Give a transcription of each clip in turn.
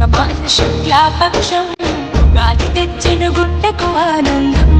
శుక్లాపక్షం గాలి తెచ్చిన గుండెకు ఆనందం.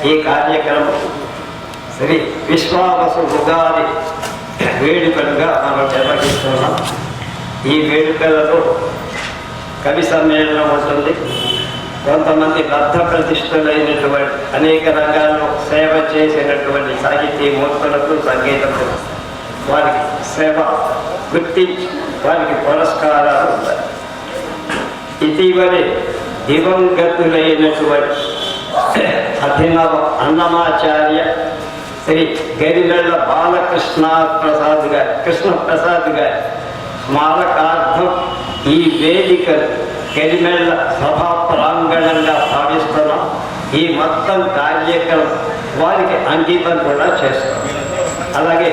ఈ కార్యక్రమం శ్రీ విశ్వావసు ఉగాది వేడుకలుగా మనం నిర్వహిస్తున్నాం. ఈ వేడుకలలో కవి సమ్మేళనం ఉంటుంది. కొంతమంది బద్ధ ప్రతిష్ఠులైనటువంటి అనేక రంగాల్లో సేవ చేసినటువంటి సాహితీమూర్తులకు, సంగీతకు వారికి సేవ గుర్తించి వారికి పురస్కారాలు ఉంటాయి. ఇటీవలే దివంగతులైనటువంటి అభినవ అన్నమాచార్య శ్రీ గరిమెళ్ళ కృష్ణప్రసాద్ గారి స్మారకార్థం ఈ వేదిక గరిమెళ్ళ సభా ప్రాంగణంగా భావిస్తున్నాం. ఈ మొత్తం కార్యక్రమం వారికి అంకితం కూడా చేస్తాం. అలాగే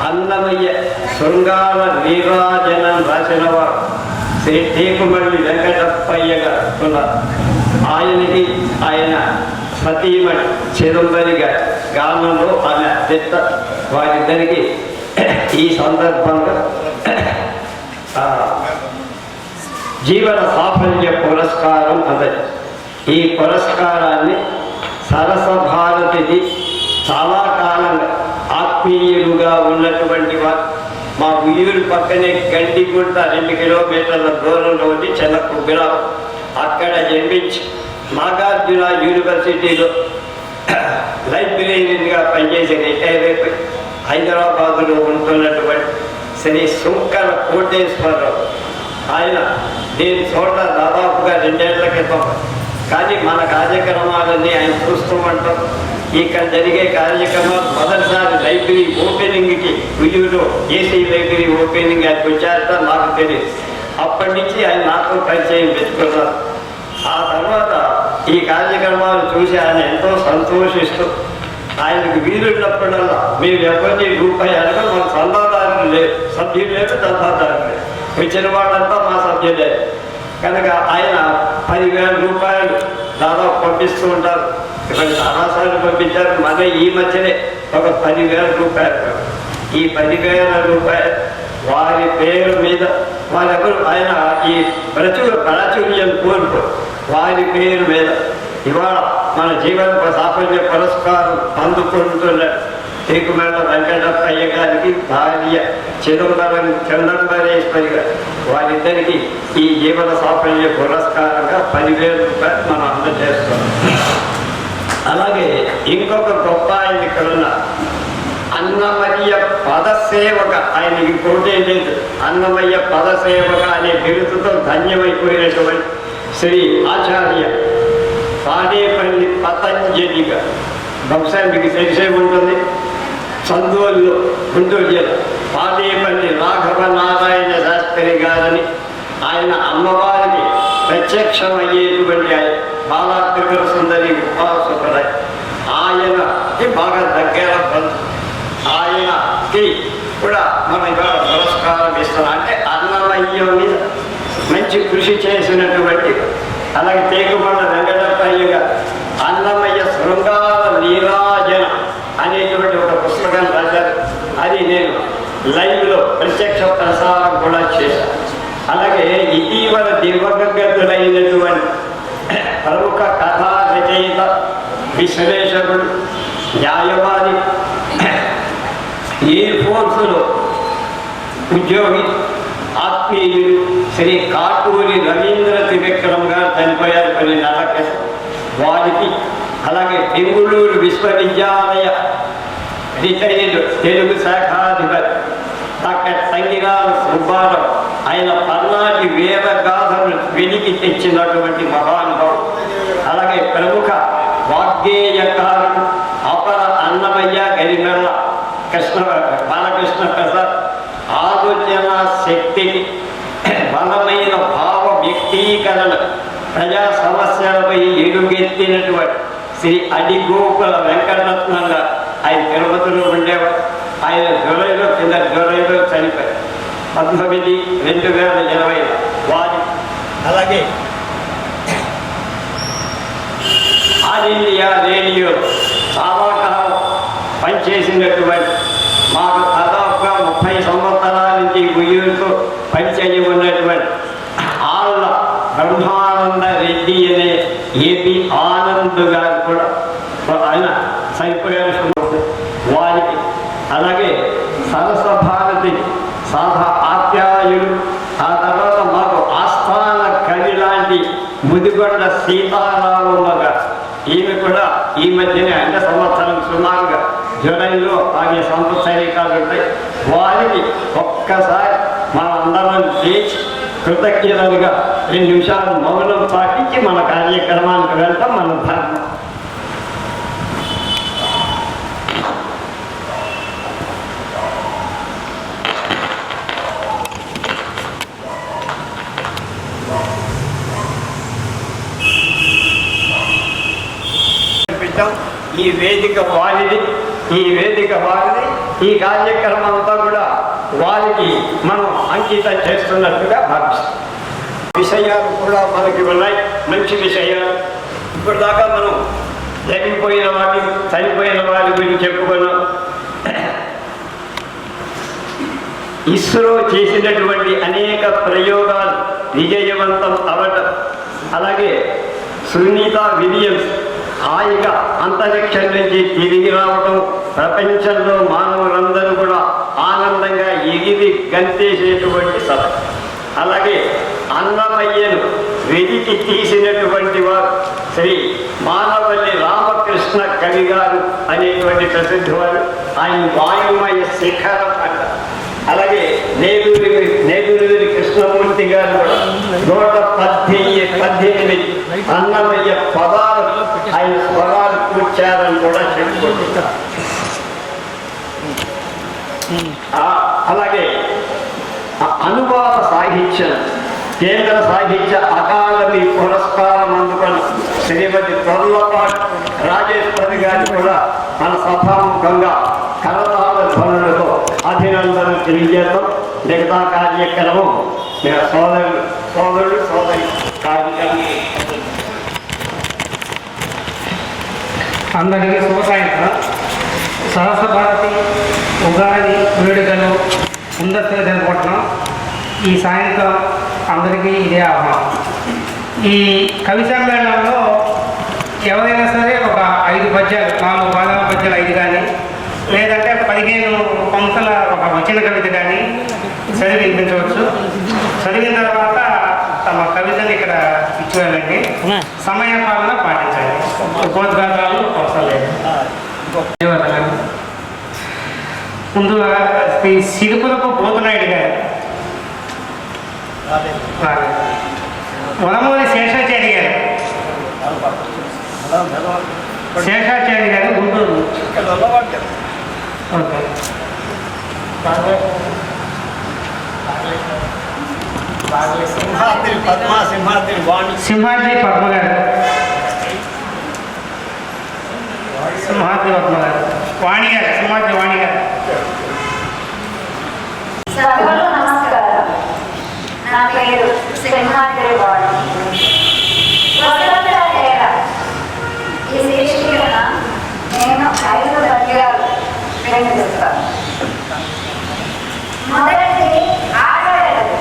అన్నమయ్య శృంగార నీరాజనం రాసిన వారు శ్రీ టేకుమల్లి వెంకటప్పయ్య గారు ఉన్నారు. ఆయనకి ఆయన సతీమణి చిదంబరి గారి గానంలో ఆమె అధ్యక్ష. వారిద్దరికి ఈ సందర్భంగా జీవన సాఫల్య పురస్కారం అందరి. ఈ పురస్కారాన్ని సరస భారతిది చాలా కాలంగా ఆత్మీయులుగా ఉన్నటువంటి వారు మా ఊరు పక్కనే గండిగుంట 2 కిలోమీటర్ల దూరంలో ఉంది చిన్న కుగ్రామం. అక్కడ జన్మించి నాగార్జున యూనివర్సిటీలో లైబ్రరీగా పనిచేసి రిటైర్ అయిపోయి హైదరాబాదులో ఉంటున్నటువంటి శ్రీ శంకర కోటేశ్వరరావు. ఆయన దీని చోట దాదాపుగా 2 ఏళ్ల క్రితం, కానీ మన కార్యక్రమాలన్నీ ఆయన చూస్తూ ఉంటాం. ఇక్కడ జరిగే కార్యక్రమాలు మొదటిసారి లైబ్రరీ ఓపెనింగ్కి విలువలో ఏసీ లైబ్రరీ ఓపెనింగ్ ఆయనకు వచ్చారట నాకు తెలియదు. అప్పటి నుంచి ఆయన నాతో పరిచయం పెట్టుకున్నారు. ఆ తర్వాత ఈ కార్యక్రమాలు చూసి ఆయన ఎంతో సంతోషిస్తూ ఆయనకు వీలున్నప్పుడల్లా మీరు ఎవరిని రూపాయి అనగా మన చందాదారులు లేరు, సభ్యులు లేరు, చందాదారులు లేరు, వచ్చిన వాళ్ళంతా మా సభ్యులే. కనుక ఆయన 10,000 రూపాయలు దాదాపు పంపిస్తూ ఉంటారు. ఇక్కడ చాలాసార్లు పంపించారు. మన ఈ మధ్యనే ఒక 10,000 రూపాయలు. ఈ 10,000 రూపాయలు వారి పేరు మీద వాళ్ళెవరు ఆయన ఈ ప్రాచుర్యం కోరుకో వారి పేరు మీద ఇవాళ మన జీవన సాఫల్య పురస్కారం అందుకుంటున్న టేకుమళ్ళ వెంకటప్పయ్య గారికి భార్య చందంబరేశ్వరి గారు వారిద్దరికి ఈ జీవన సాఫల్య పురస్కారంగా 10,000 రూపాయలు మనం అందజేస్తాం. అలాగే ఇంకొక గొప్ప ఆయన ఇక్కడున్న అన్నమయ్య పదసేవక, ఆయనకి పోటీ లేదు, అన్నమయ్య పదసేవక అనే బిరుదుతో ధన్యమైపోయినటువంటి శ్రీ ఆచార్య తాడేపల్లి పతంజలి గారు. బహుశా మీకు తెలిసే ఉంటుంది, చందోల్లో గుంటూరు జిల్లా తాడేపల్లి రాఘవ నారాయణ శాస్త్రి గారని ఆయన అమ్మవారికి ప్రత్యక్షమయ్యేటువంటి ఆయన బాలాత్రిపుర సుందరి ఉపాసకుడై ఆయనకి బాగా దగ్గర బంధు. ఆయనకి కూడా మనం ఇవాళ పురస్కారం ఇస్తున్నాం. అంటే అన్నమయ్య మీద మంచి కృషి చేసినటువంటి, అలాగే టేకుమళ్ళ వెంకటప్పయ్య గారు అన్నమయ్య శృంగార నీరాజన అనేటువంటి ఒక పుస్తకం రాశారు. అది నేను లైవ్లో ప్రత్యక్ష ప్రసారం కూడా చేశాను. అలాగే ఇటీవల దివంగతులైనటువంటి ప్రముఖ కథా రచయిత, విశ్లేషకుడు, న్యాయవాది, ఎయిర్ ఫోర్సులో ఉద్యోగి, ఆత్మీయులు శ్రీ కాటూరి రవీంద్ర త్రివిక్రమ్ గారు చనిపోయారు 10 నెలల క్రితం. వారికి అలాగే బెంగుళూరు విశ్వవిద్యాలయ రిటైర్డ్ తెలుగు శాఖాధిపతి డాక్టర్ తంగిరాల సుబ్బారావు ఆయన పల్నాటి వేద గాథను వెలికి తెచ్చినటువంటి మహానుభావుడు. అలాగే ప్రముఖ వాగ్గేయకారుడు అపర అన్నమయ్య గరిమెల్ల బాలకృష్ణ ప్రసాద్ ఆలోచన శక్తిని బలమైన భావ వ్యక్తీకరణ ప్రజా సమస్యలపై ఎలుగెత్తినటువంటి శ్రీ అడిగోకుల వెంకటరత్నం గారు ఆయన తిరుపతిలో ఉండేవారు. ఆయన జూలైలో చనిపోయారు 19/2020 వారి. అలాగే ఆల్ ఇండియా రేడియో చాలా కాలం పనిచేసినటువంటి మాకు దాదాపుగా 30 సంవత్సరాల నుంచి గుయ్యూరుతో పరిచయం ఉన్నటువంటి ఆళ్ళ బ్రహ్మానంద రెడ్డి అనే ఏపీ ఆనంద్ గారు కూడా ఆయన చనిపోయారు వారికి. అలాగే సరస భారతి సాధా ఆప్యాయులు, ఆ తర్వాత మాకు ఆస్థాన కవి లాంటి ముదిగొండ సీతారామమ్మ గారు. ఈమె కూడా ఈ మధ్యనే అంటే సంవత్సరం సుమారుగా జూలైలో ఆమె సంవత్సరీకాలు ఉంటాయి. వారికి ఒక్కసారి మన అందరం చేసి కృతజ్ఞతలుగా 2 నిమిషాలు మౌనం పాటించి మన కార్యక్రమానికి వెళ్తాం. మన ధర్మం. ఈ వేదిక వారిది, ఈ కార్యక్రమం అంతా కూడా వారికి మనం అంకితం చేస్తున్నట్టుగా భావిస్తాం. విషయాలు కూడా మనకి ఉన్నాయి, మంచి విషయాలు. ఇప్పటిదాకా మనం చనిపోయిన వారి గురించి చెప్పుకున్నాం. ఇస్రో చేసినటువంటి అనేక ప్రయోగాలు విజయవంతం అవటం, అలాగే సునీత విలియమ్స్ హాయిగా అంతరిక్షం నుంచి తిరిగి రావడం, ప్రపంచంలో మానవులందరూ కూడా ఆనందంగా ఎగిరి గంతేసేటువంటి సభ. అలాగే అన్నమయ్యను వెలికి తీసినటువంటి వారు శ్రీ మానవల్లి రామకృష్ణ కవి గారు అనేటువంటి ప్రసిద్ధి వారు. ఆయన వాయుమయ శిఖరం అంట. అలాగే నేదురురి కృష్ణమూర్తి గారు కూడా 118 అన్నమయ్య పదాలు ఆయన స్వరాలు కూర్చారని కూడా చెప్పుకుంటున్నారు. అలాగే అనువాద సాహిత్యం కేంద్ర సాహిత్య అకాడమీ పురస్కారం అందుకున్న శ్రీమతి తొర్లపాటి రాజేశ్వరి గారు కూడా మన సభాముఖంగా కరతాళ ధ్వనులతో అభినందనలు తెలియజేద్దాం. మిగతా కార్యక్రమం సోదరుడు సోదరి కార్యక్రమం. అందరికీ శుభ సాయంత్రం. సహస్ర భారతి ఉగాది వేడుకలు ముందస్తుగా జరుపుకుంటున్నాం. ఈ సాయంత్రం అందరికీ ఇదే ఆహ్వానం. ఈ కవి సమ్మేళనంలో ఎవరైనా సరే ఒక 5 పద్యాలు, 4 పాదాల పద్యాలు 5 కానీ, లేదంటే 15 పంక్తుల ఒక వచన కవిత కానీ చదివి వినిపించవచ్చు. చదివిన తర్వాత తమ కవితని ఇక్కడ ఇచ్చేయాలండి. సమయ పాలన పాటించాలి. ఉపోద్ఘాతాలు అవసరం లేదు. ముందుగా శ్రీ సిరుపులపు పోతునాయుడు గారు, వనమూరి శేషాచార్య గారు గుంటూరు. ఓకే. సింహాద్రి పద్మ గారు, వాణి గారు. సభలో నమస్కారం. నా పేరు సింహాద్రి వాణి. ఈ శీర్షికన నేను 5 పద్యాలు వినిపిస్తాను. మొదటిది ఆడవాళ్ళు.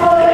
Oh,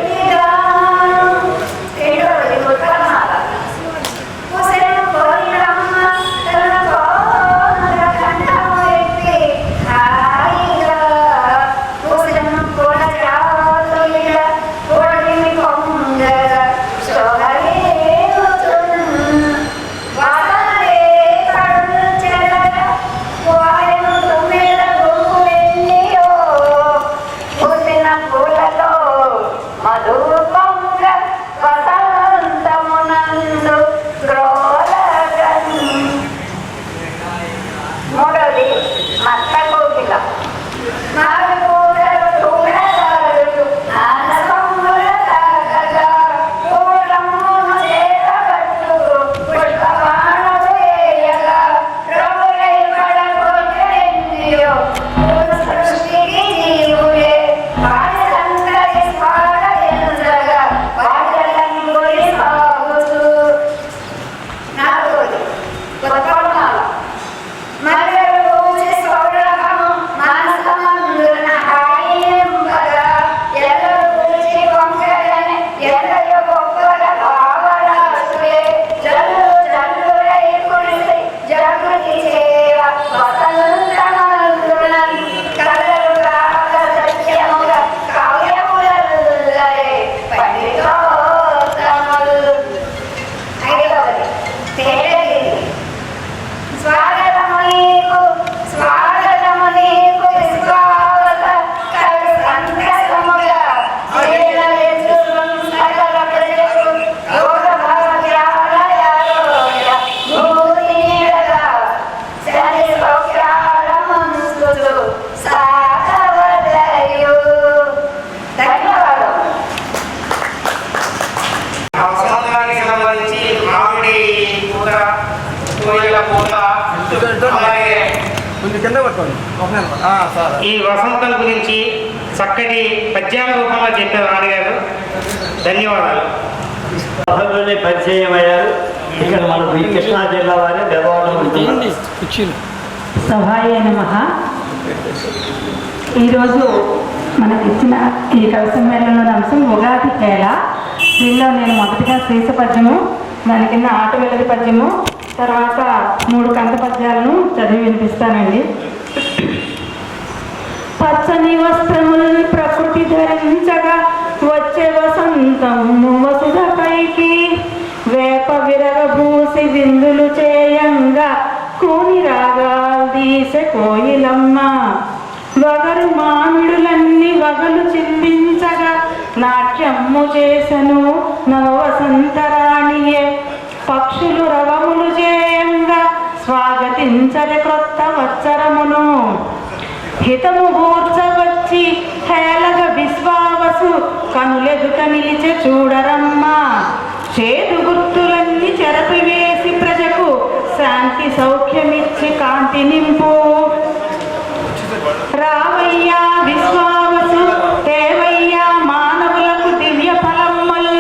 ఈ వసంతం గురించి చక్కటి పద్యాల రూపంలో చెప్పారు నాన్నగారు. ధన్యవాదాలు. సభలోనే పరిచయం అయ్యారు. ఇక్కడ మనకు ఈ కృష్ణా జిల్లా వారే దేవాలయం. సభాయ నమః. ఈరోజు మనకి ఇచ్చిన ఈ కవి సమ్మేళనంలోని అంశం ఉగాది కేళ. దీనిలో నేను మొదటిగా శ్రీస పద్యము, దాని కింద ఆట వెల్లడి పద్యము, తర్వాత 3 కంద పద్యాలను చదివి వినిపిస్తానండి. పచ్చని వస్త్రములు ప్రకృతి ధరించగా వచ్చే వసంతము వసుధపైకి వేప విరగబూసి విందులు చేయంగా కూని రాగాలు తీసే కోయిలమ్మ. వగరు మామిడులన్నీ వగలు చిందించగా నాట్యము చేసను నవవసంతరాణియే. పక్షులు రవములు చేయంగా స్వాగతించరి క్రొత్త వత్సరమును. హితము గూర్చవచ్చి హేళగ విశ్వావసు కనులెదుట నిలిచె చూడరమ్మా. చేదు గుర్తులన్నీ చెరపివేసి ప్రజకు శాంతి సౌఖ్యమిచ్చి కాంతి నింపు. రావయ్యా విశ్వావసు దేవయ్యా మానవులకు దివ్య ఫలమ్మల్.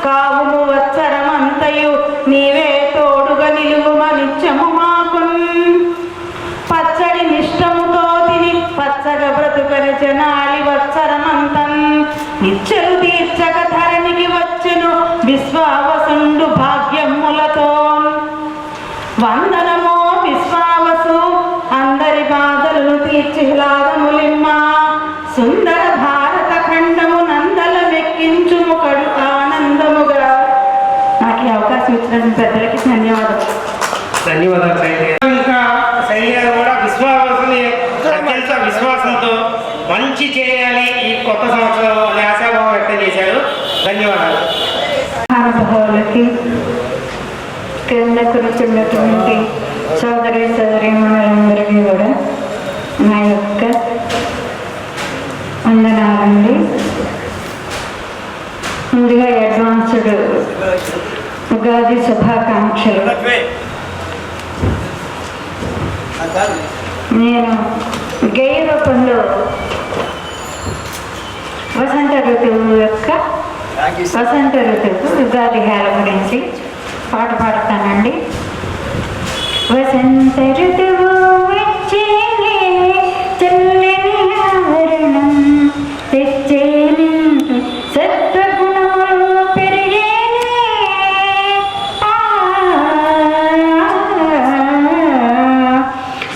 కావును వత్సరమంతయు నీవే తోడుగా నిలువుమ నిత్యము మాకున్. పచ్చడి నిష్టముతో తిని పచ్చగా బ్రతుకని జనాలి వత్సరమంతన్. నిత్యలు తీర్చక ధరణికి వచ్చెను విశ్వావసుండు భాగ్యములతో. వందనమో విశ్వావసు అందరి బాధలను తీర్చి లాభములిమ్మ. సుందర భారత ఖండము నందల వెక్కించుము కడు ఆనందముగా. నాకు ఈ అవకాశం ఇచ్చినటువంటి పెద్దలకి ధన్యవాదాలు. ధన్యవాదాలు శైలి. ఇంకా శైలి గారు కూడా విశ్వాసని అత్యంత విశ్వాసంతో మంచి చేయాలి ఈ కొత్త సంవత్సరంలో అనే ఆశాభావం వ్యక్తం చేశారు. ధన్యవాదాలు. మహానుభావులకి, కింద కూర్చున్నటువంటి సోదరి సోదరీమణులందరికీ కూడా నా యొక్క వందనాలండి. ముందుగా అడ్వాన్స్డ్ ఉగాది శుభాకాంక్షలు. నేను గేయ రూపంలో వసంత ఋతువు ఉగాది హేళ గురించి పాట పాడతానండి. వసంత ఋతువు వచ్చేనే చల్లని ఆవరణం తెచ్చేనే సత్వగుణములు పెరిగేనే.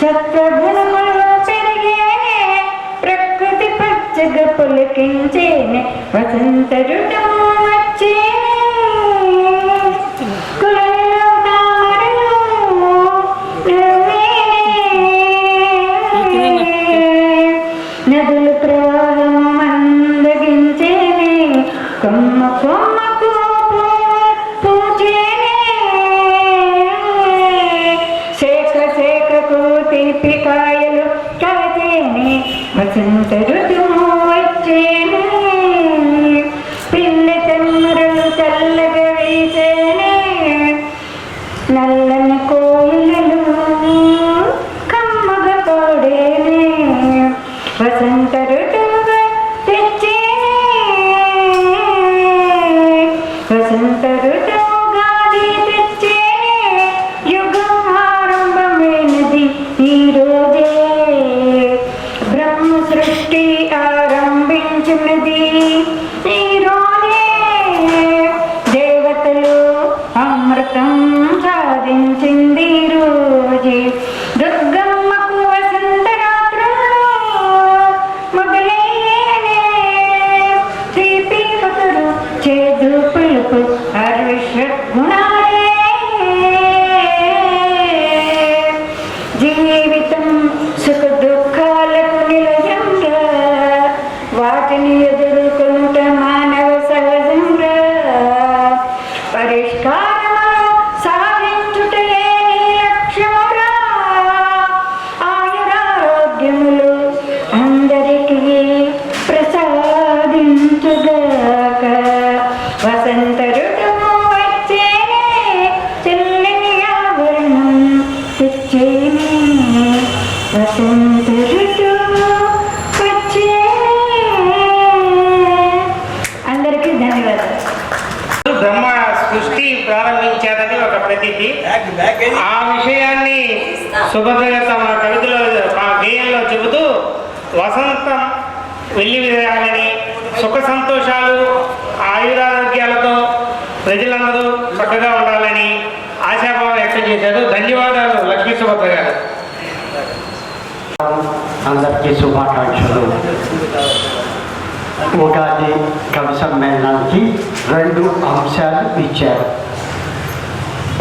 సత్వగుణములు పెరిగేనే ప్రకృతి పచ్చగా పులకించేనే. వసంత ఋతువు వచ్చేనే నదులు ప్రవాహం మందగించేనే. కొమ్మ కొమ్మకు పూచేనే. శేఖ శేఖకు తీపి కాయలు కాచేనే. వసంత ఋతువు వచ్చేనే. పిల్లి చెమ్మరలు చల్లగా వీచేనే. నల్లని కోయిలలు కమ్మగా తోడేనే. వసంత ఋతువుగా తెచ్చేనే. వసంత ఋతువుగాది తెచ్చేనే. యుగం ఆరంభమైనది ఈ రోజే. బ్రహ్మ సృష్టి ఆరంభించినది ఈ రోజే. దేవతలు అమృతం సాధించింది ఈ రోజే. దుర్గమ్మకు వసంత రాత్రులు మొదలయ్యేనే. తీపి ఒకరు చేదు పులుపు గుణాలే. జీవితం సుఖ దుఃఖాలకు నిలయంగా వాటిని ఎదుర్కొనుట మానవ సహజంగా. పరిష్కారము సాధించుటే నీ లక్ష్యమురా. ఆయురారోగ్యములు అందరికీ ప్రసాదించుగాక. వసంత ఋతువు వచ్చేనే చల్లని ఆవరణం తెచ్చేనే. వసంత అందరికీ ధన్యవాదాలు. బ్రహ్మ సృష్టి ప్రారంభించారని ఒక ప్రతీతి. ఆ విషయాన్ని సుభద్ర తమ కవితలో ఆ గేయంలో చెబుతూ వసంతం వెళ్ళి విధాలని సుఖ సంతోషాలు ఆయురారోగ్యాలతో ప్రజలందరూ చక్కగా ఉండాలని ఆశాభావం వ్యక్తం చేశారు. ధన్యవాదాలు లక్ష్మీ సుభద్ర గారు. అందరికీ శుభాకాంక్షలు. ఉగాది కవి సమ్మేళనానికి 2 అంశాలు ఇచ్చారు.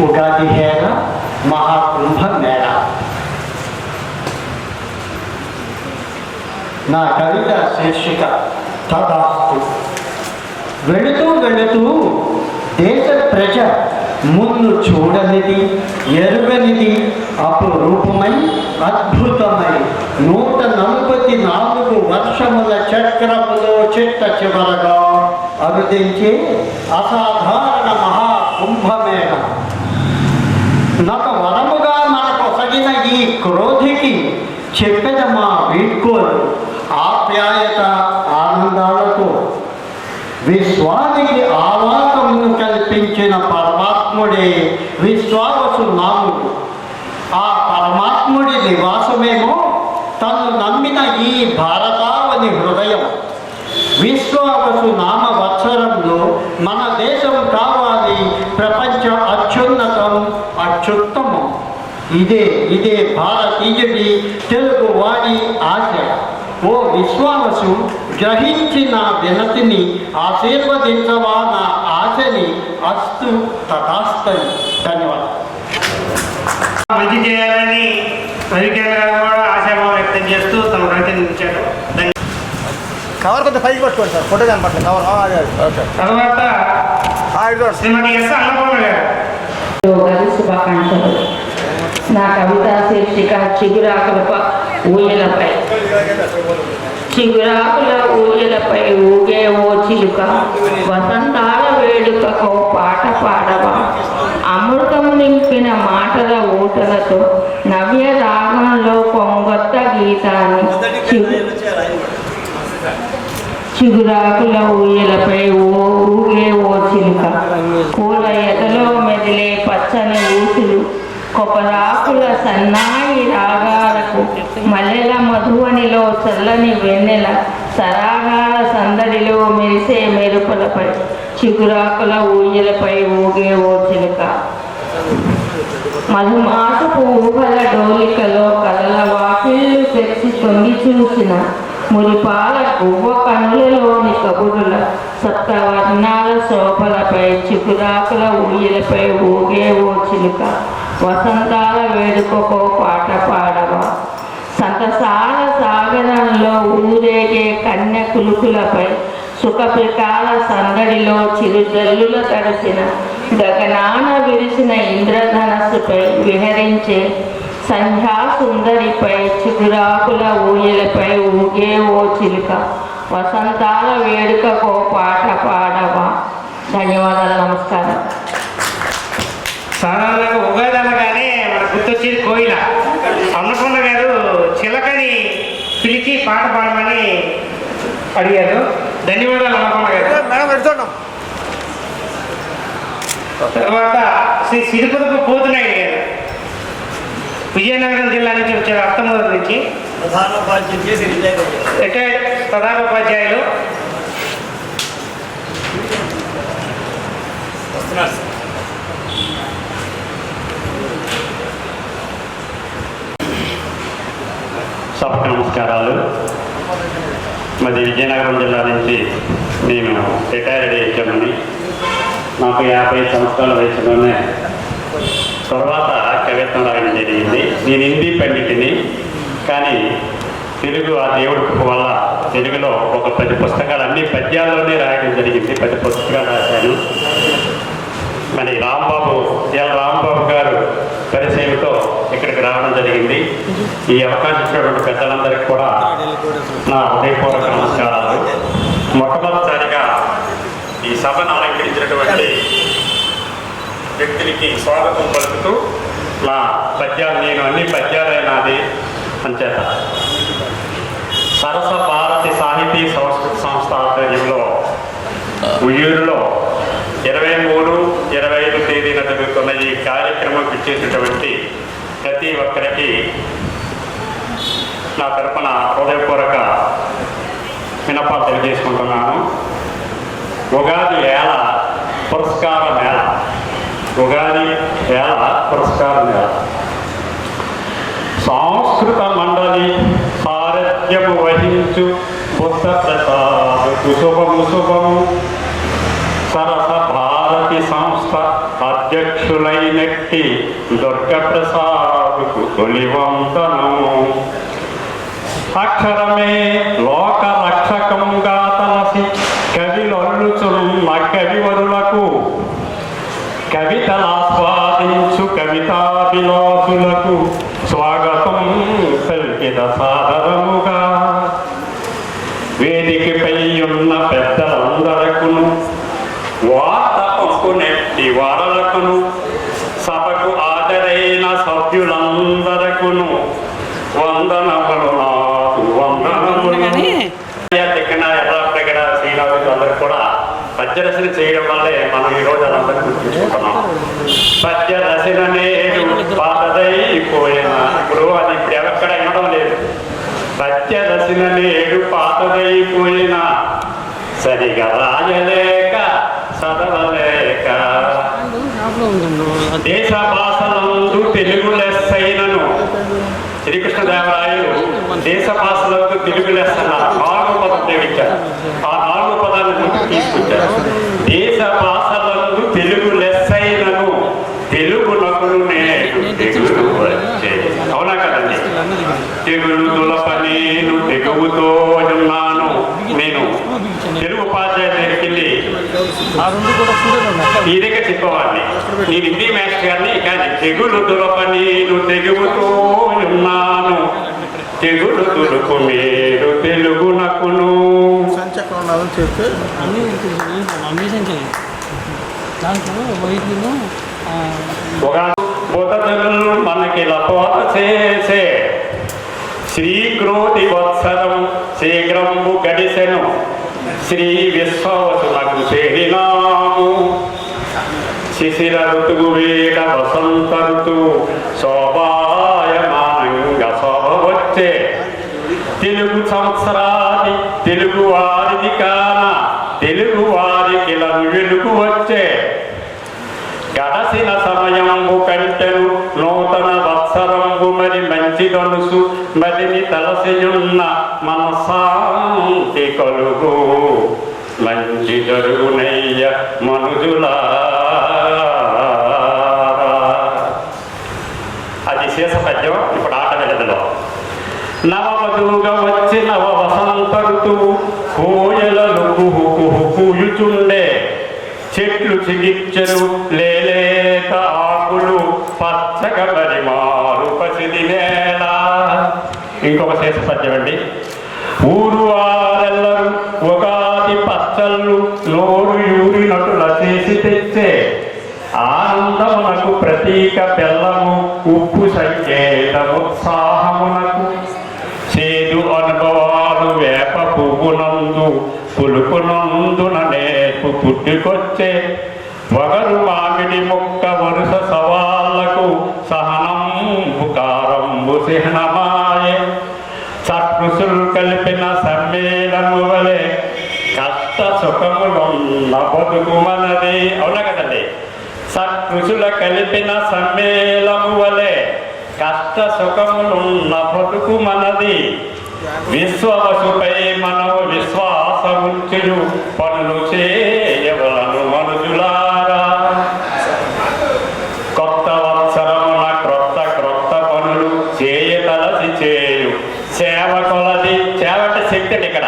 ఉగాది హేళ, మహాకుంభ మేళ. నా కవిత శీర్షిక తదాస్తు. వెళుతూ వెళుతూ దేశ ప్రజ ముందు చూడనిది ఎరుగనిది అపురూపమై అద్భుతమై 144 వర్షముల చక్రములో చిట్ట చివరగా అరుదించే అసాధారణ మహాకుంభమేళ. నక వరముగా మనకొసగిన ఈ క్రోధికి చెప్పెద మా వీడ్కోలు ఆప్యాయత ఆనందాలతో. విశ్వానికి ఆవాసమును కల్పించిన పరమాత్ముడే విశ్వావసు నాముడు. ఆ పరమాత్ముడి నివాసమేమో తను నమ్మిన ఈ భారతావని హృదయం. విశ్వావసు నామ వత్సరంలో మన దేశం కావాలి ప్రపంచ అత్యున్నతం అత్యుత్తమం. ఇదే భారతీయుడి తెలుగువాడి ఆశ. ఓ విశ్వావసు, గ్రహించిన వినతిని ఆశీర్వదించవా నా ఆశని. అస్తు తథాస్తు. ధన్యవాదాలు. మంచి చేయాలని రవికేంద్ర గారు కూడా ఆశాభావం వ్యక్తం చేస్తూ తమ రచించారు. కవర్ కొంచెం పైకి పట్టుకోండి సార్, ఫోటో కనపడలేదు కవర్. తర్వాత శ్రీమతి ఎస్ అన్నపూర్ణ గారు. ఉగాది శుభాకాంక్షలు. నా కవిత శీర్షిక చిగురాకుల ఊయలపై. చిగురాకుల ఊయలపై ఊగే ఓ చిలుక, వసంతాల వేడుకకు పాట పాడవా. అమృతము నింపిన మాటల ఊటలతో నవ్య రాగంలో పొంగొత్త గీతాన్ని. చిగురాకుల ఊయలపై ఊగే ఓ చిలుక, పూల ఎదలో మెదిలే పచ్చని ఊసులు, కొబ్బరాకుల సన్నాయి రాగాలకు, మల్లెల మధువనిలో చల్లని వెన్నెల, సరాగాల సందడిలో మెరిసే మెరుపులపై, చిగురాకుల ఊయలపై ఊగే ఓ చిలుక. మధుమాసపు ఊహల డోలికలో కలల వాకిళ్ళు తెచ్చి తొంగి చూసిన మురిపాల గువ్వ కనులలోని కబురుల సప్తవర్ణాల శోభలపై, చిగురాకుల ఊయలపై ఊగే ఓ చిలుక, వసంతాల వేడుకకో పాట పాడవా. సంతసాల సాగరంలో ఊరేగే కన్య కులుకులపై, సుఖపికాల సందడిలో చిరుజల్లుల తడిసిన గగనాన విరిసిన ఇంద్రధనస్సుపై విహరించే సంధ్యా సుందరిపై, చిగురాకుల ఊయలపై ఊగే ఓ చిలుక, వసంతాల వేడుకకో పాట పాడవా. ధన్యవాదాలు. నమస్కారం. సాధారణంగా ఉగాది అనగానే మనకు గుర్తొచ్చేది కోయిల. అన్నపూర్ణ గారు చిలకని పిలిచి పాట పాడమని అడిగారు. ధన్యవాదాలు అన్నపూర్ణ గారు. మేడం పెడుతున్నాం. తర్వాత శ్రీ సిరిపురపు పోతునాయుడు గారు విజయనగరం జిల్లా నుంచి వచ్చారు. అత్తమూరు నుంచి రిటైర్డ్ ప్రధానోపాధ్యాయులు. సభకు నమస్కారాలు. మాది విజయనగరం జిల్లా నుంచి నేను రిటైర్డ్ అయ్యామని. నాకు 50 సంవత్సరాల వయసులోనే తర్వాత కవిత్వం రాయడం జరిగింది. నేను హిందీ పండితుని, కానీ తెలుగు ఆ దేవుడి వల్ల తెలుగులో ఒక 10 పుస్తకాలు అన్ని పద్యాల్లోనే రాయడం జరిగింది. 10 పుస్తకాలు రాశాను. మరి ఎల్ రాంబాబు గారు పరిచయంతో ఇక్కడికి రావడం జరిగింది. ఈ అవకాశం ఇచ్చినటువంటి పెద్దలందరికీ కూడా నా హృదయపూర్వక నమస్కారాలు. మొట్టమొదటిసారిగా ఈ సభను అలంకరించినటువంటి వ్యక్తులకి స్వాగతం పలుకుతూ నా పద్యాలు, నేను అన్ని పద్యాలే నాది అంచేత సరస భారతి సాహితీ సంస్థ ఆధ్వర్యంలో ఉయ్యూరులో 23, 25 తేదీన జరుగుతున్న ఈ కార్యక్రమం ఇచ్చేటటువంటి ప్రతి ఒక్కరికి నా తరపున హృదయపూర్వక విన్నపాలు తెలియజేసుకుంటున్నాను. ఉగాది వేళ పురస్కార మేళ, ఉగాది వేళ పురస్కార మేళ, సంస్కృత మండలి సారథ్యము వహించు బుద్ధ ప్రసాదకు శుభము సరస భారతి సంస్థ అధ్యక్షులైనట్టి దుర్గప్రసాద్కు తొలివందనము. అక్షరమే లోక రక్షకంగా తలసి కవిలొల్లుచున్న కవివరులకు, కవితలాస్వాదించు కవితాభిలాసులకు స్వాగతం పలికిన సాదరముగా. వేదికపై ఉన్న పెద్దలందరకును, వార్త పంపునెట్టి వారలకును, సభకు హాజరైన సభ్యులందరకును వందనములు, నాకు వందనములు. ఎర్రప్రగడ శ్రీనాథులు అందరూ కూడా పద్యరచన చేయడం వల్లే మనం ఈరోజు అందరూ గుర్తుంచుకుంటున్నాం. పద్యరచన నేడు పాతదైపోయిన, ఇప్పుడు అది ఇప్పుడు ఎక్కడ వినడం లేదు. పద్యరచన నేడు పాతదైపోయిన, సరిగా రాయలేక చదవలేక, దేశ భాషలందు తెలుగు లెస్సైనను. శ్రీకృష్ణదేవరాయలు దేశ భాషలందు తెలుగు లెస్సన 4వ పదం ఉపయోగించారు. ఆ 4వ పదాన్ని ముందుకు తీసుకొచ్చారు. దేశ భాషలందు తెలుగు లెస్సైనను, తెలుగునకును నేడు తెగులు వచ్చే. అవునా కదండి? తెగులు దులప నేను తెగువుతో ఉన్నాను. నేను తెలుగు ఉపాధ్యాయుల దగ్గరికి వెళ్ళి ఈ దగ్గర చెప్పేవాడిని, నేను హిందీ మాస్టర్ గారిని. కానీ తెగులు దులప నేను తెగువుతో ఉన్నాను, తెగులు దులుపు మీరు తెలుగునకును. బుధజనులు మనకి లపోత చేసే శ్రీక్రోతి వత్సరం శీఘ్రంబు గడిసెను, శ్రీ విశ్వవసునకు చేరినాము. శిశిర ఋతువు వేడ వసంత ఋతువు శోభాయమానంగా శోభ వచ్చే. తెలుగు సంవత్సరాది తెలుగు వారిది కాన, తెలుగు వారికి వెలుగు వచ్చే. గడసిన సమయంబు కంటెను నూతన వత్సరంబు మరి మంచి గొలుసు, మదిని తలసియున్న మనసాంతి కలుగు. మంచి జరుగునయ్య మనుజులా. అది శేష పద్యం. ఇప్పుడు ఆట వెళ్ళదులో నవవధువుగా వచ్చి నవ వసంత ఋతువు, కోయలలు కుహు కుహు కూయుచుండే. చెట్లు చిగిచ్చరు లేలేత ఆకులు, పచ్చగా పరిమారు పసిది నేల. ఇంకొక శేష పద్యం అండి. ఊరు వారెల్లరు ఉగాది పచ్చళ్ళు నోరు యూరినటుల చేసి తెచ్చే. ఆనందమునకు ప్రతీక బెల్లము, ఉప్పు సంకేతముత్సాహమునకు. చేదు అనుభవాలు వేప పువ్వునందు, పులుపునందున నేర్పు పుట్టుకొచ్చే. వగరు మామిడి మొక్క వరుస సవాళ్లకు, సహనంబు కారంబు చిహ్నమాయే. సత్కృషులు కలిపిన సమ్మేళనము వలె కష్ట సుఖములున్న బతుకు మనది. అవునా కదండి? సత్కృషుల కలిపిన సమ్మేళనము వలె కష్ట సుఖములున్న బతుకు మనది. విశ్వవసుపై మనము విశ్వాసముంచును, పనులు చేయవలను మనుజులారా. కొత్త వత్సరమున క్రొత్త క్రొత్త పనులు చేయతలసి చేయు. సేవ కొలది, సేవట శక్తి అండి ఇక్కడ.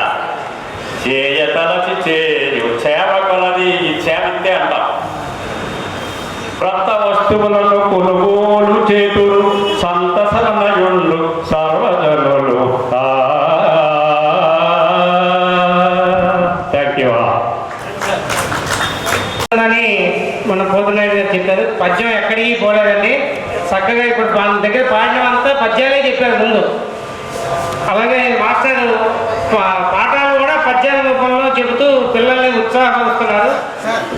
చేయతలసి చేయు సేవ కొలది, ఈ సేవంతే అంటాం. క్రొత్త వస్తువులను కొనుగోలు చేతులు, సంతసనయుళ్ళు సర్వజనులు. Thank you. అని మన పోతునాయుడు గారు చెప్పారు. పద్యం ఎక్కడికి పోలేదండి. చక్కగా ఇప్పుడు మన దగ్గర పాడినవంతా పద్యాలే చెప్పారు ముందు. అలాగే మాస్టర్ పాఠాలు కూడా పద్యాల రూపంలో చెబుతూ పిల్లల్ని ఉత్సాహపరుస్తున్నారు.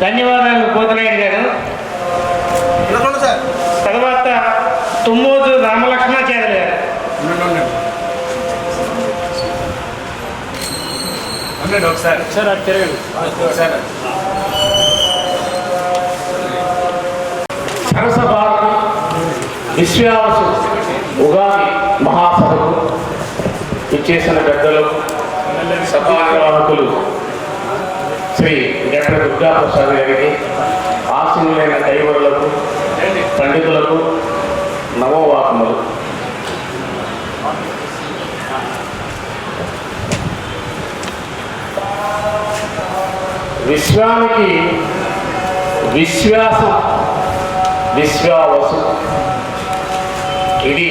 ధన్యవాదాలు పోతనాయుడు గారు. తర్వాత తుమ్మూరు రామలక్ష్మాచార్య గారు. సరస భారతి విశ్వావసు ఉగాది మహాసభకు ఇచ్చేసిన పెద్దలు సభా నిర్వాహకులు శ్రీ గడ్డ దుర్గాప్రసాద్ గారికి, ఆశీనులైన దైవరులకు, పండితులకు నవోవాకములు. విశ్వానికి విశ్వాసం విశ్వావసు, ఇది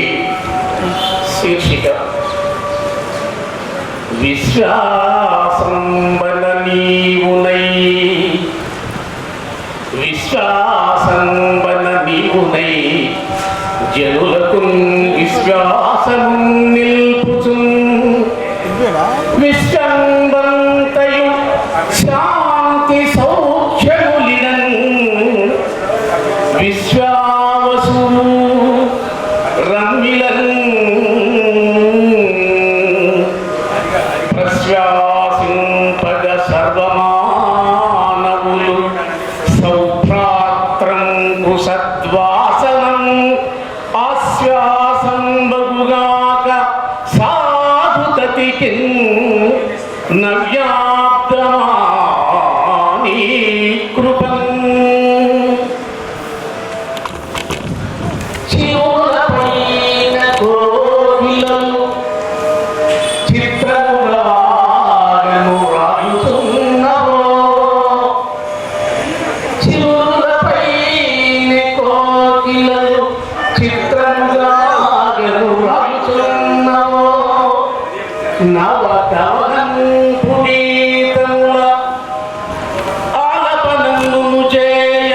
శీర్షిక. విశ్వాసంబన నీవునై, విశ్వాసంబన నీవునై, జనులకు విశ్వాసము నిల్పుచు, విశ్వంబంతయు శాంతి సౌఖ్యములినన్ విశ్వావసు రమ్మిలన్ ప్రశ్వాసింపగ సర్వమానవులు సౌభ్రాత్రంకు సద్వాసనం ఆశ్వాసం బహుగాక సాధుతతికి నవ్యాబ్దమాని కృపం. చిరులపైన కోకిలలు చిత్రములను రాయుచున్నవో, చిరులపైన కోకిలలు చిత్రములను రాయుచున్నవో, నవకవనం పునీతముల ఆలపనము చేయ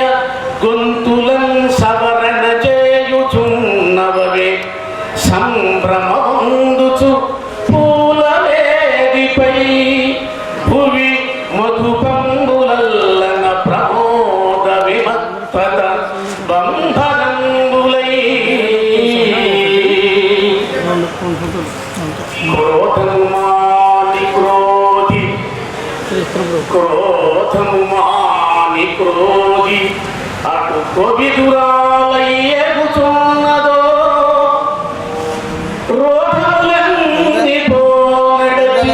గొంతులను సవరణ చేయుచున్నవే, సంభ్రమందుచు పూల వేదిపై భువి మధుపంబులల్లన ప్రమోద విమత్పద బంధనంబులై, క్రోధము మాని క్రోధి, క్రోధము మాని క్రోధి అటు కొవిదురాలయ్యగుచున్నదో, రోధములన్నీ పోనడచి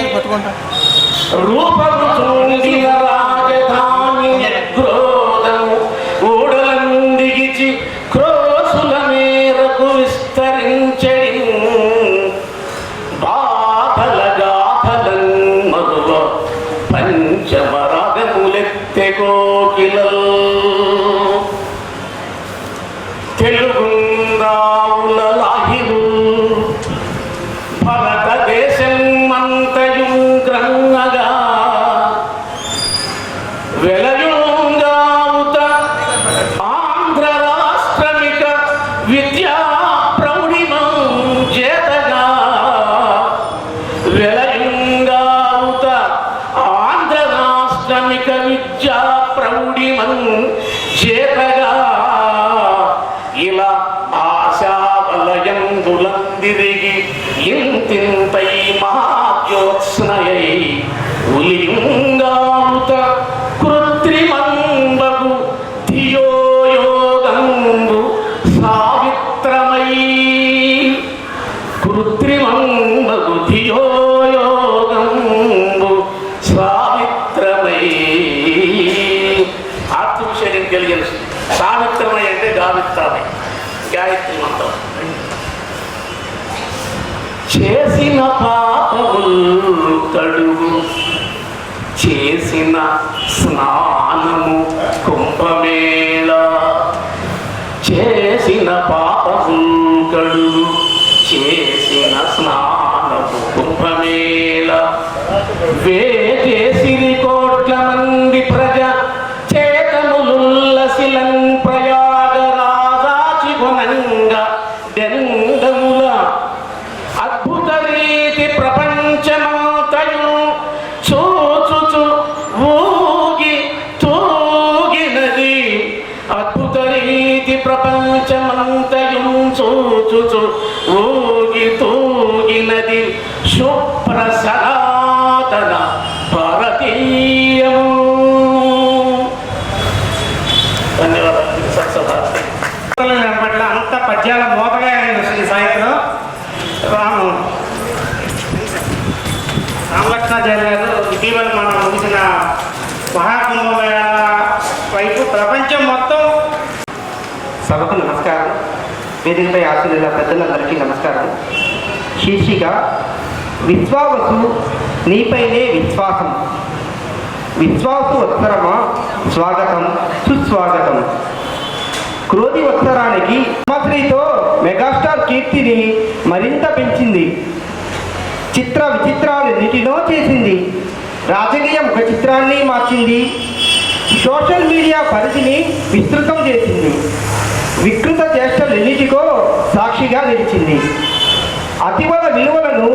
రూపము చూడిన రాజధాని క్రోధము ఊడలందిగిచి క్రోసుల మేరకు విస్తరించడి, బాధల గాథలం మధువ పంచమరాగములెత్తె కోకిలల్, తెలుగుందావుల లాహిరు భారతదేశం అంతయు గ్రంగగా వెలయుంగావుత ఆంధ్ర రాష్ట్రమిక విద్యా ప్రౌఢిమం చేతగా, వెలయుంగావుత ఆంధ్ర రాష్ట్రమిక విద్యా ప్రౌఢిమం చేతగా, ఇలా ఆశావలయం బులందిరిగి ఇంతింతై మహాజ్యోత్స్నయై ఉలింగాముత కృత్రిమంబగు ధియోయోగంబు సావిత్రమై, కృత్రిమంబగు ధియోయోగంబు సావిత్రమై. ఆత్మవిషయం కలిగిన సావిత్రమై అంటే గావిత్రమై, గాయత్రి మంత్రం. చేసిన పాపములు కడుగు, చేసిన స్నానము కుంభమేళ, చేసిన పాపములు కడుగు, చేసిన స్నానము కుంభమేళ, వేసిరి కోట్ల మంది ప్రజ చేతములుల్లసిలం ప్రయాగరాజాచి గుణంగా దెంగముల అద్భుత రీతి ప్రపంచమంతయం చూచుచు ఊగి తూగినది శుభ్ర సనాతన భారతీయము. ధన్యవాదాలు. పట్ల అంత పద్యాల మోతగా వస్తుంది సాయంత్రం. రామలక్ష్మాచార్య గారు ఇటీవల మనం ముగిసిన మహాకుంభమేళ వైపు ప్రపంచం మొత్తం. సభకు నమస్కారం. వేదికపై ఆశీర్వాద పెద్దలందరికీ నమస్కారం. శీర్షిక విశ్వావసు నీపైనే విశ్వాసం. విశ్వాసు వత్సరమా స్వాగతం సుస్వాగతం. క్రోధి వత్సరానికి శ్రీతో మెగాస్టార్ కీర్తిని మరింత పెంచింది. చిత్ర విచిత్రాలన్నిటినో చేసింది. రాజకీయ ముఖ చిత్రాన్ని మార్చింది. సోషల్ మీడియా పరిధిని విస్తృతం చేసింది. వికృత చేష్టలన్నిటికో సాక్షిగా నిలిచింది. అతివల విలువలను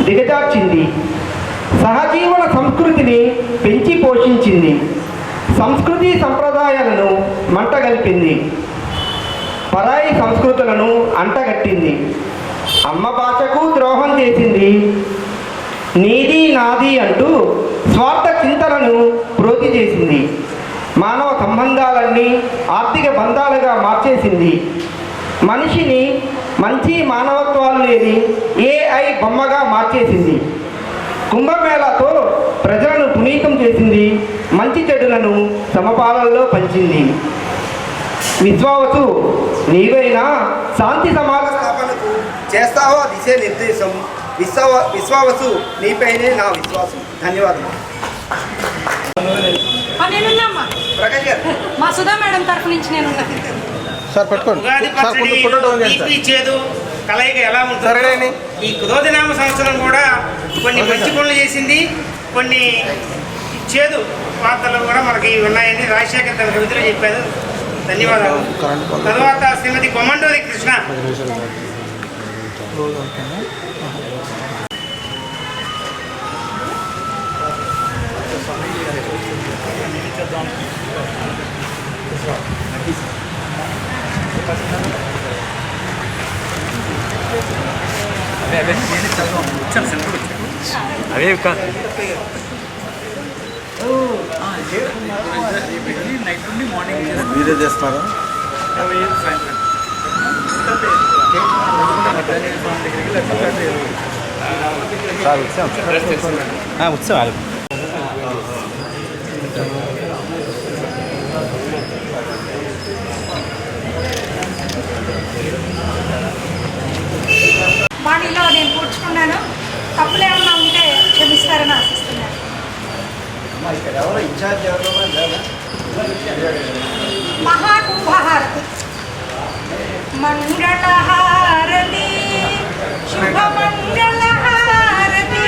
దిగజార్చింది. సహజీవన సంస్కృతిని పెంచి పోషించింది. సంస్కృతి సంప్రదాయాలను మంటగలిపింది. పరాయి సంస్కృతులను అంటగట్టింది. అమ్మ భాషకు ద్రోహం చేసింది. నీది నాది అంటూ స్వార్థ చింతనను ప్రోతి చేసింది. మానవ సంబంధాలన్నీ ఆర్థిక బంధాలుగా మార్చేసింది. మనిషిని మంచి మానవత్వాలు లేని ఏఐ బొమ్మగా మార్చేసింది. కుంభమేళాతో ప్రజలను పునీతం చేసింది. మంచి చెడులను సమపాలనలో పంచింది. విశ్వావసు నీవైనా శాంతి సమాజ స్థాపనకు చేస్తావో దిశే నిర్దేశం. విశ్వావసు నీపైనే నా విశ్వాసం. ధన్యవాదాలు. ప్రకాష్ గారు మా సుధా మేడం తరఫు నుంచి నేను సార్ పట్టుకోండి. చేదు కలయిక ఎలా ఉంటుంది? ఈ క్రోధనామ సంవత్సరం కూడా కొన్ని మంచి పనులు చేసింది, కొన్ని చేదు వార్తలు కూడా మనకి ఉన్నాయని రాజశేఖర్ తన కవితలో చెప్పారు. ధన్యవాదాలు. తర్వాత శ్రీమతి కొమండూరి కృష్ణ. అవే కాదు మీరే చేస్తారా? ఉత్సవాలు వాణిలో నేను పూడ్చుకున్నాను. తప్పులు ఏమన్నా ఉంటే క్షమిస్తారని ఆశిస్తున్నాను. మహాకుంభహారతి. మంగళహారతి శుభమంగళహారతి.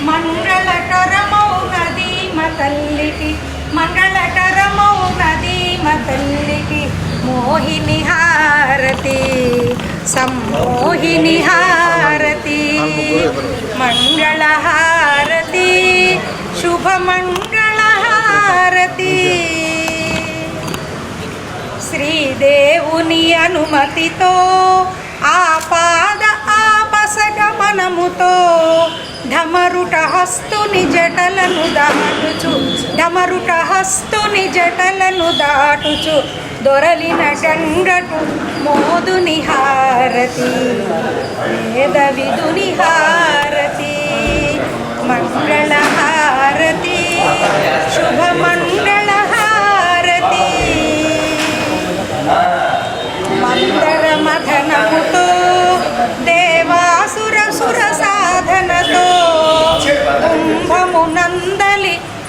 మంగళకరమౌనది మతల్లికి, మంగళకరమౌనది మతల్లికి. మోహిని హారతి సమ్మోహిని హారతి. మంగళహారతి శుభమంగళహారతి. శ్రీదేవుని అనుమతితో ఆపాద ఆపసగమనముతో ఢమరుట హస్తుని జటలను దాటుచు, ఢమరుట హస్తుని జటలను దాటుచు దొరలిన గంగటు మోదుని హారతి. వేద విదుని హారతి. మంగళహారతి శుభమంగళహారతి. మందర మథనముతో దేవాసుర సుర సాధనతో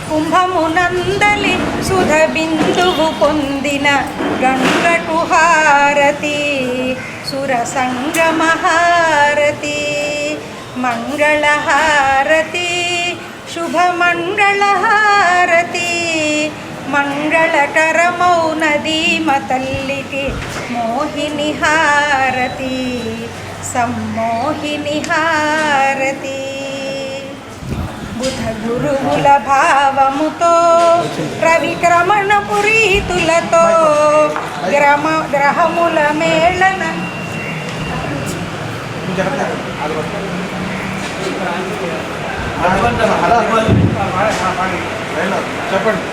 కుంభమునందలి సుధ బిందువు పొందిన గంగటు హారతి. సుర సంగమ హారతి. మంగళహారతి శుభమంగళహారతి. మంగళకరమౌనది మతల్లికి. మోహిని హారతి సమ్మోహిని హారతి. బుధ గురువుల భావముతో రవిక్రమణ పురీతులతో గ్రహముల మేళన చెప్పండి.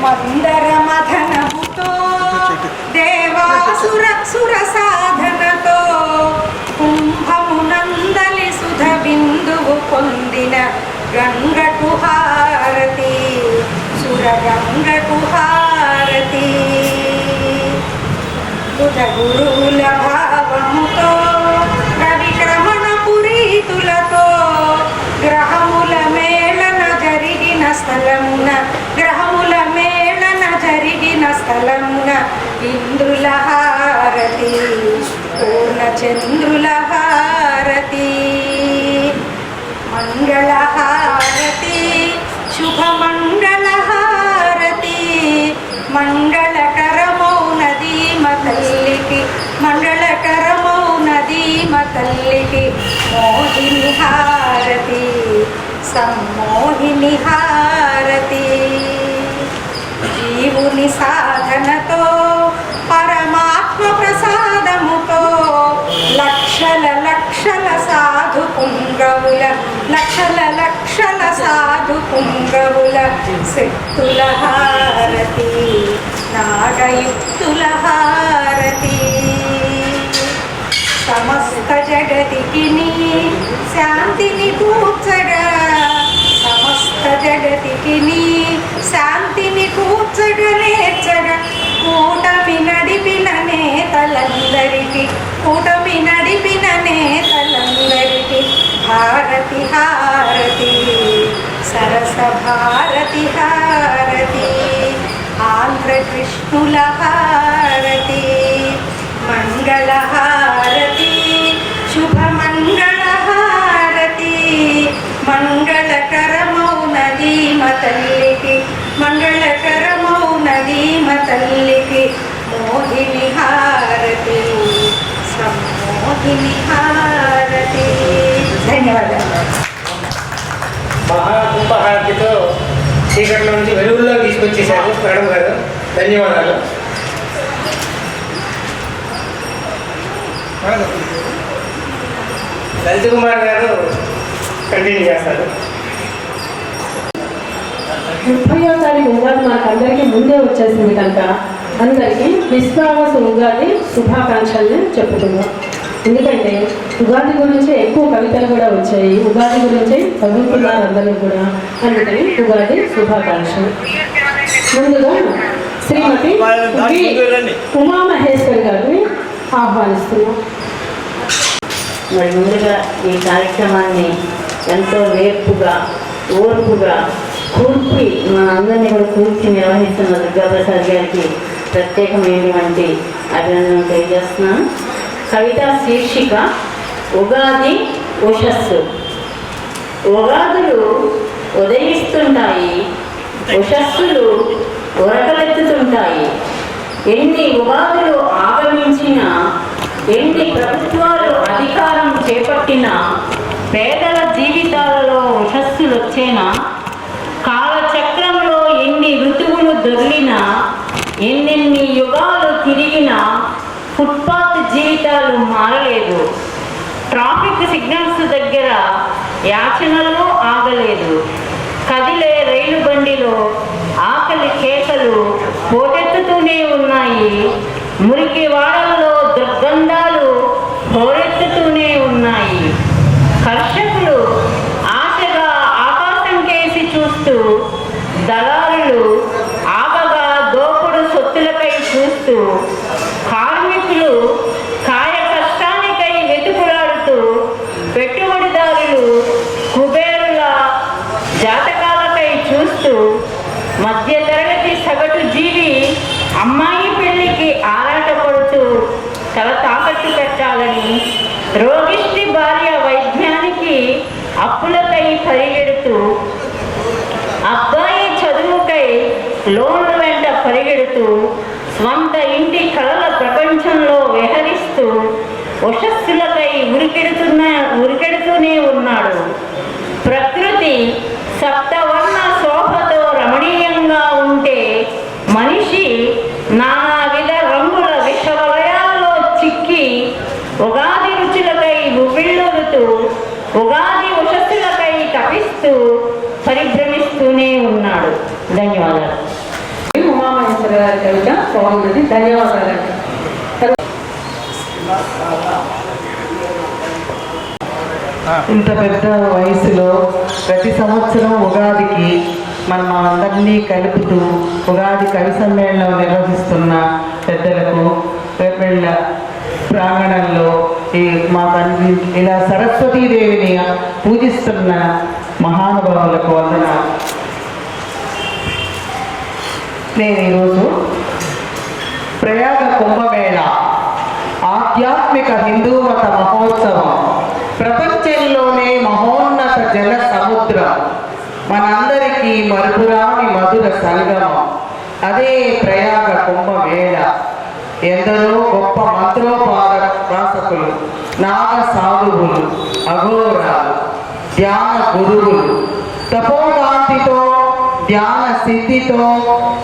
మందర మథనముతో దేవాసుర సుర సాధనతో కుంభమునందలి సుధ బిందువు పొందిన గంగకు హారతి సుర గంగకు హారతి బుధ గురువుల భావముతో రవిక్రమణ పురీతులతో గ్రహముల మేళన జరిగిన స్థలమున గ్రహముల మేళన జరిగిన స్థలమున ఇంద్రుల హారతి పూర్ణ చంద్రుల హారతి మంగళ హారతి శుభ మంగళ హారతి మంగళకరమౌనది తల్లికి మంగళకరమౌనది తల్లికి మోహిని హారతి సమ్మోహిని హారతి జీవుని సాధనతో పరమాత్మ ప్రసాదముతో లక్షల లక్షల సాధు పుంగవుల లక్షల లక్షల సాధు పుంగవుల శక్తుల హారతి నాగయుక్తుల హారతి సమస్త జగతికి శాంతిని కూర్చగా సమస్త జగతికి శాంతిని కూర్చగా నేర్చగా కూటమి నడిపిన నేతలందరికీ కూటమి నడిపిన నేతలందరికీ భారతి హారతి సరస భారతి హారతి ఆంధ్రకృష్ణుల హారతి మంగళ హారతి శుభ మంగళ హారతి మంగళకరమౌనది తల్లికి మంగళకరమౌనది తల్లికి మోహిని హారతి సమ్మోహిని హారతి. ధన్యవాదాలు. మహాకుంభహారతితో చీకట్లో నుంచి వెలుగుల్లో తీసుకొచ్చేసారు మేడం గారు. ధన్యవాదాలు. లలిత్ కుమార్ గారు కంటిన్యూ చేస్తారు. 30వ తారీఖు ఉగాది మనకు అందరికీ ముందే వచ్చేసింది కనుక అందరికీ విశ్వావసు ఉగాది శుభాకాంక్షల్ని చెప్పుకుందాం. ఎందుకంటే ఉగాది గురించి ఎక్కువ కవితలు కూడా వచ్చాయి, ఉగాది గురించి చదువుతున్నారు అందరూ కూడా. అందుకని ఉగాది శుభాకాంక్షలు. ముందుగా శ్రీమతి ఉమామహేశ్వరి గారిని ఆహ్వానిస్తున్నాం. మరి ముందుగా ఈ కార్యక్రమాన్ని ఎంతో వేర్పుగా ఓర్పుగా కూర్చి మా అందరినీ కూడా కూర్చి నిర్వహిస్తున్న దుర్గాప్రసాద్ గారికి ప్రత్యేకమైనటువంటి అభినందనలు తెలియజేస్తున్నాను. కవిత శీర్షిక ఉగాది ఉషస్సు. ఉగాదులు ఉదయిస్తుంటాయి, ఉషస్సులు ఉరకలెత్తుతుంటాయి. ఎన్ని ఉగాదులు ఆగమించినా, ఎన్ని ప్రభుత్వాలు అధికారం చేపట్టినా, పేదల జీవితాలలో ఉషస్సులు వచ్చేనా, కాలచక్రంలో ఎన్ని ఋతువులు దొర్లినా, ఎన్నెన్ని యుగాలు తిరిగినా ఫుట్పాత్ జీవితాలు మారలేదు. ట్రాఫిక్ సిగ్నల్స్ దగ్గర యాచనలు ఆగలేదు. కదిలే రైలు బండిలో ఆకలి కేకలు పోటెత్తుతూనే ఉన్నాయి. మురికి వాడల్లో దుర్గంధాలు హోరెత్తుతూనే ఉన్నాయి. కర్షకులు ఆశగా ఆకాశం కేసి చూస్తూ, దళారులు ఆగగా దోపుడు సొత్తులకై చూస్తూ, కార్మికులు కాయ కష్టానికై వెతుకులాడుతూ, పెట్టుబడిదారులు కుబేరుల జాతకాలకై చూస్తూ, మధ్యతరగతి సగటు జీవి అమ్మాయి పెళ్లికి ఆరాటపడుతూ తల తాకట్టు పెట్టాలని, రోగిష్టి భార్య వైద్యానికి అప్పులకై పరిగెడుతూ, అబ్బాయి చదువుకై లోన్ల వెంట పరిగెడుతూ, స్వంత ఇంటి కళల ప్రపంచంలో విహరిస్తూ ఉషస్సులకై ఉరికెడుతూనే ఉన్నాడు. ప్రకృతి సప్తవర్ణ శోభతో రమణీయంగా ఉంటే ధన్యవాదాలు. ఉమామహేశ్వర గారి కవిత బాగున్నది. ధన్యవాదాలండి. ఇంత పెద్ద వయసులో ప్రతి సంవత్సరం ఉగాదికి మనం అందరినీ కలుపుతూ ఉగాది కవి సమ్మేళనం నిర్వహిస్తున్న పెద్దలకు రేపళ్ళ ప్రాంగణంలో మాకు ఇలా సరస్వతీదేవిని పూజిస్తున్న మహానుభావులకు వందనాలు. నేను ఈరోజు ప్రయాగ కుంభమేళ ఆధ్యాత్మిక హిందూ మత మహోత్సవం, ప్రపంచంలోనే మహోన్నత జల సముద్రం, మనందరికీ మరుపురాని మధుర సంగమం, అదే ప్రయాగ కుంభమేళ. ఎందరో గొప్ప మంత్రోపాసకులు, నాగ సాధువులు, అఘోరాలు, ధ్యాన గురువులు తపోకాంతితో ధ్యాన సిద్ధితో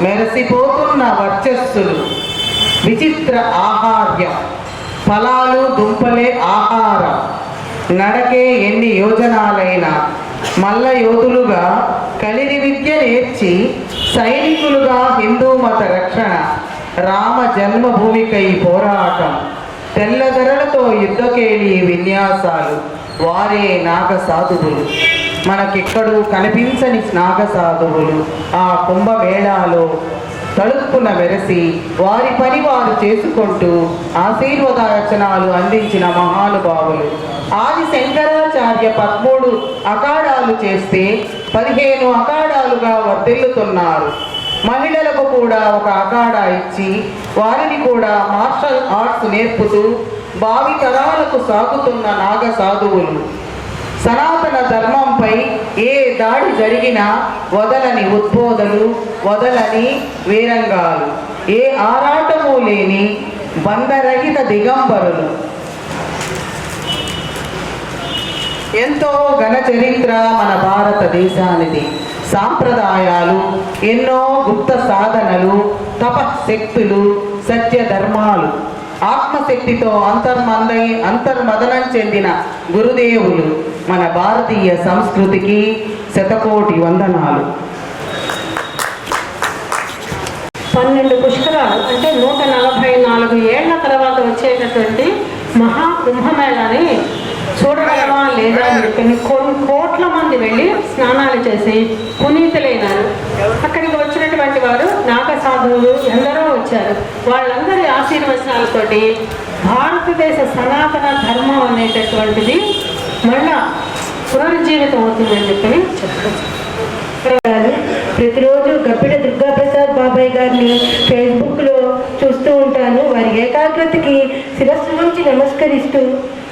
మెరసిపోతున్న వర్చస్సులు, విచిత్ర ఆహార్యం, ఫలాలు దుంపలే ఆహారం, నడకే ఎన్ని యోజనాలైనా మల్ల యోధులుగా కలిరి విద్య నేర్చి సైనికులుగా హిందూ మత రక్షణ, రామ జన్మభూమికై పోరాటం, తెల్లదరలతో యుద్ధకేళి విన్యాసాలు, వారే నాగ సాధువులు. మనకెక్కడూ కనిపించని నాగ సాధువులు ఆ కుంభమేళాలో తలుపున వెరసి వారి పని వారు చేసుకుంటూ ఆశీర్వదాచనాలు అందించిన మహానుభావులు. ఆది శంకరాచార్య 13 అఖాడాలు చేస్తే 15 అఖాడాలుగా వర్ధిల్లుతున్నారు. మహిళలకు కూడా ఒక అఖాడా ఇచ్చి వారిని కూడా మార్షల్ ఆర్ట్స్ నేర్పుతూ భావి తరాలకు సాగుతున్న నాగ సాధువులు. సనాతన ధర్మంపై ఏ దాడి జరిగినా వదలని ఉద్బోధలు, వదలని వీరంగాలు, ఏ ఆరాటము లేని బంధరహిత దిగంబరులు. ఎంతో ఘన చరిత్ర మన భారతదేశానిది. సాంప్రదాయాలు, ఎన్నో గుప్త సాధనలు, తపశక్తులు, సత్య ధర్మాలు, ఆత్మశక్తితో అంతర్మదనం చెందిన గురుదేవులు మన భారతీయ సంస్కృతికి శతకోటి వందనాలు. 12 పుష్కరాలు అంటే 144 ఏళ్ల తర్వాత వచ్చేటటువంటి మహా కుంభమేళాని చూడగలమా లేదా అని చెప్పి కొన్ని కోట్ల మంది వెళ్ళి స్నానాలు చేసి పునీతులైనారు. అక్కడికి వచ్చినటువంటి వారు నాగ సాధువులు ఎందరో వచ్చారు. వాళ్ళందరి ఆశీర్వచనాలతోటి భారతదేశ సనాతన ధర్మం అనేటటువంటిది మళ్ళా పునరుజ్జీవితం అవుతుందని చెప్పి చెప్తారు. ప్రతిరోజు గప్పిడ దుర్గాప్రసాద్ బాబాయ్ గారిని ఫేస్బుక్లో చూస్తూ ఉంటాను. వారి ఏకాగ్రతకి శిరస్సు నుంచి నమస్కరిస్తూ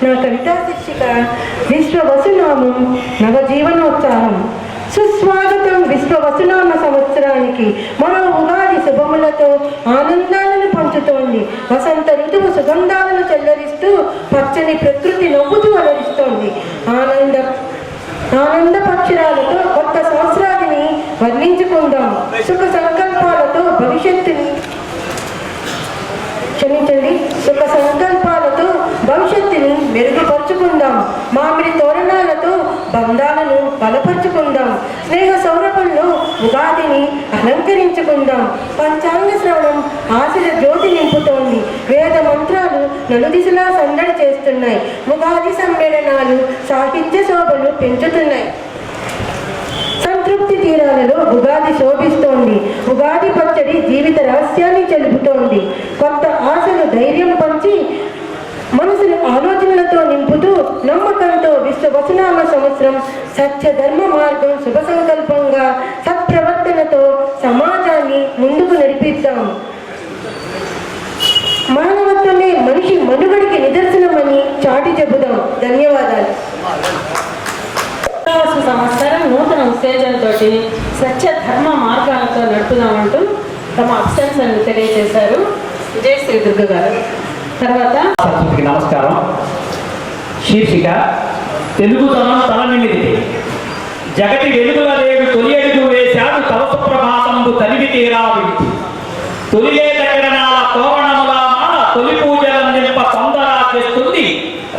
నా కవితా శీర్షిక విశ్వవసునామం నవజీవనోత్సాహం. సుస్వాగతం విశ్వవసునామ సంవత్సరానికి. మరో ఉగాది శుభములతో ఆనందాలను పంచుతోంది. వసంత ఋతువు సుగంధాలను చెల్లరిస్తూ పచ్చని ప్రకృతి నవ్వుతూ అలరిస్తోంది. ఆనంద పక్షురాలతో కొత్త సంవత్సరాన్ని వర్ణించుకుందాం. సుఖ సంకల్పాలతో భవిష్యత్తుని మెరుగుపరుచుకుందాం. మామిడి తోరణాలతో బంధాలను బలపరుచుకుందాం. స్నేహ సౌరభంలో ఉగాదిని అలంకరించుకుందాం. పంచాంగ శ్రవణం ఆశల జ్యోతి నింపుతోంది. వేద మంత్రాలు నలుదిశలా సందడి చేస్తున్నాయి. ఉగాది సమ్మేళనాలు సాహిత్య శోభను పెంచుతున్నాయి. సంతృప్తి తీరాలలో ఉగాది శోభిస్తోంది. ఉగాది పచ్చడి జీవిత రహస్యాన్ని చెలుపుతోంది. కొత్త ఆశలు ధైర్యం పంచి మనసును ఆలోచనలతో నింపుతూ నమ్మకంతో విశ్వవసునామ సంవత్సరం సత్య ధర్మ మార్గం శుభ సంకల్పంగా సత్ప్రవర్తనతో సమాజాన్ని ముందుకు నడిపిద్దాం. మానవత్వమే మనిషి మనుగడికి నిదర్శనమని చాటి చెబుదాం. ధన్యవాదాలు. సంవత్సరం నూతన ఉత్తేజంతో సత్య ధర్మ మార్గాలతో నడుపుదామంటూ తమ అబ్సెన్స్ని తెలియజేశారు విజయశ్రీ దుర్గ గారు. తర్వాత సంస్కృతికి నమస్కారం. శీర్షిక తెలుగుతనం తలనిమిది. జగతి వెలుగుల రేవు తొలి అడుగు వేశాడు తవ సుప్రభాతంబు తనివి తీరా విడుతు. తొలిలేత కిరణాల తోరణముల మాల తొలి పూజలందింప తొందరా చేస్తుంది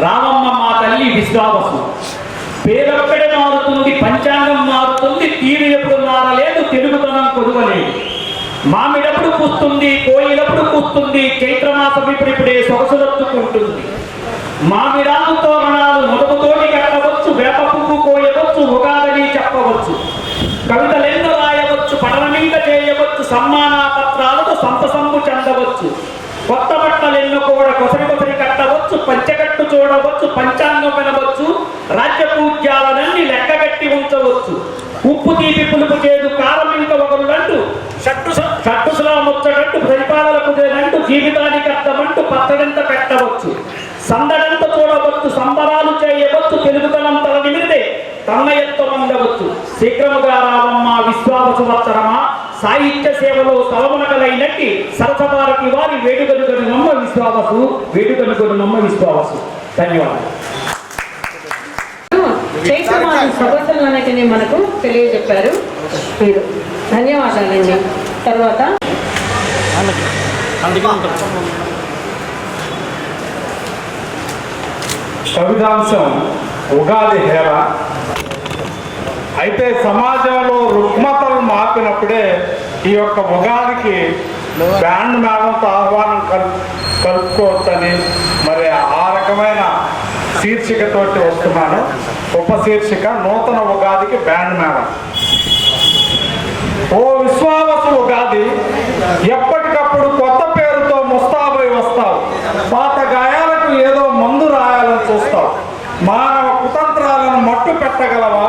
రామమ్మ మా తల్లి విశ్వావసు. పేరొక్కడే మారుతుంది, పంచాంగం మారుతుంది, తీరు ఎప్పుడు మారలేదు, తెలుగుతనం కొదువలేదు. మామిడప్పుడు పూస్తుంది, కోయిలప్పుడు పూస్తుంది, చైత్రమాసం ఇప్పుడిప్పుడే సొగసులెత్తుకుంటుంది. మామిడాకు తోరణాలు ముడుపుతోటి కట్టవచ్చు, వేప పువ్వు కోయవచ్చు, ఉగాదని చెప్పవచ్చు. కవితలెన్నో రాయవచ్చు, పఠనమింక చేయవచ్చు, సమ్మాన పత్రాలతో సంతసంబు చెందవచ్చు. కొత్త బట్టలెన్నో కూడా కొసరి కట్టవచ్చు, పంచకట్టు చూడవచ్చు, పంచాంగం వినవచ్చు, రాజ్యపూజ్యాలనన్నీ లెక్కగట్టి ఉంచవచ్చు. ఉప్పు తీపి పులుపు చేదు కారం ఇంక ఒకరులంటూ షట్టుసులా ముచ్చటంటూ పరిపాలన కుదేనంటూ జీవితానికి అర్థమంటూ పచ్చడంత పెట్టవచ్చు. సందడంత చూడవచ్చు, సంబరాలు చేయవచ్చు, తెలుగుతనం తల నిమిరితే తన్నయత్వం అందవచ్చు. శీఘ్రముగా రావమ్మ విశ్వావసువత్సరమా, సాహిత్య సేవలో తలమునకలైనట్టి సరసభారతి వారి వేడుకనుగొని నమ్మ విశ్వావసు, వేడుకనుగొని నమ్మ విశ్వావసు. ధన్యవాదాలు. చైత్రమాసం సొగసులన్నిటినీ మనకు తెలియజెప్పారు మీరు. ధన్యవాదాలండి. తర్వాత కవితాంశం ఉగాది హేళ. అయితే సమాజంలో రుగ్మతలు మాపినప్పుడే ఈ యొక్క ఉగాదికి బ్యాండ్ మేళంతో ఆహ్వానం కలుపుకోవచ్చని మరి ఆ రకమైన శీర్షికతోటి వస్తున్నాను. ఉపశీర్షిక నూతన ఉగాదికి బ్యాండ్ మేళం. ఓ విశ్వావసు ఉగాది, ఎప్పటికప్పుడు కొత్త పేరుతో ముస్తాబై వస్తావు. పాత గాయాలకు ఏదో మందు రాయాలని చూస్తావు. మానవ కుతంత్రాలను మట్టు పెట్టగలవా?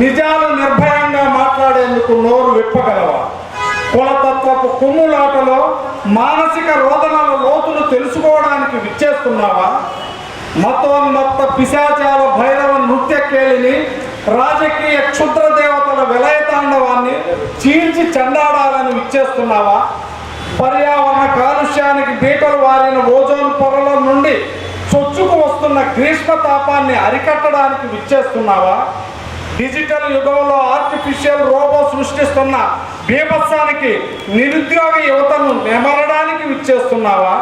నిజాలు నిర్భయంగా మాట్లాడేందుకు నోరు విప్పగలవా? కులతత్వపు కుమ్ములాటలో మానసిక రోదనల లోతులు తెలుసుకోవడానికి విచ్చేస్తున్నావా? మతోన్మత్త పిశాచాల భైరవ నృత్య కేళిని, రాజకీయ క్షుద్ర దేవతల విలయతాండవాన్ని చీల్చి చెండాడాలని విచ్చేస్తున్నావా? పర్యావరణ కాలుష్యానికి బీటలు వారిన ఓజోన్ పొరల నుండి చొచ్చుకు వస్తున్న గ్రీష్మ తాపాన్ని అరికట్టడానికి విచ్చేస్తున్నావా? డిజిటల్ యుగంలో ఆర్టిఫిషియల్ రోబో సృష్టిస్తున్న బీభత్సానికి నిరుద్యోగ యువతను నెమరడానికి విచ్చేస్తున్నావా?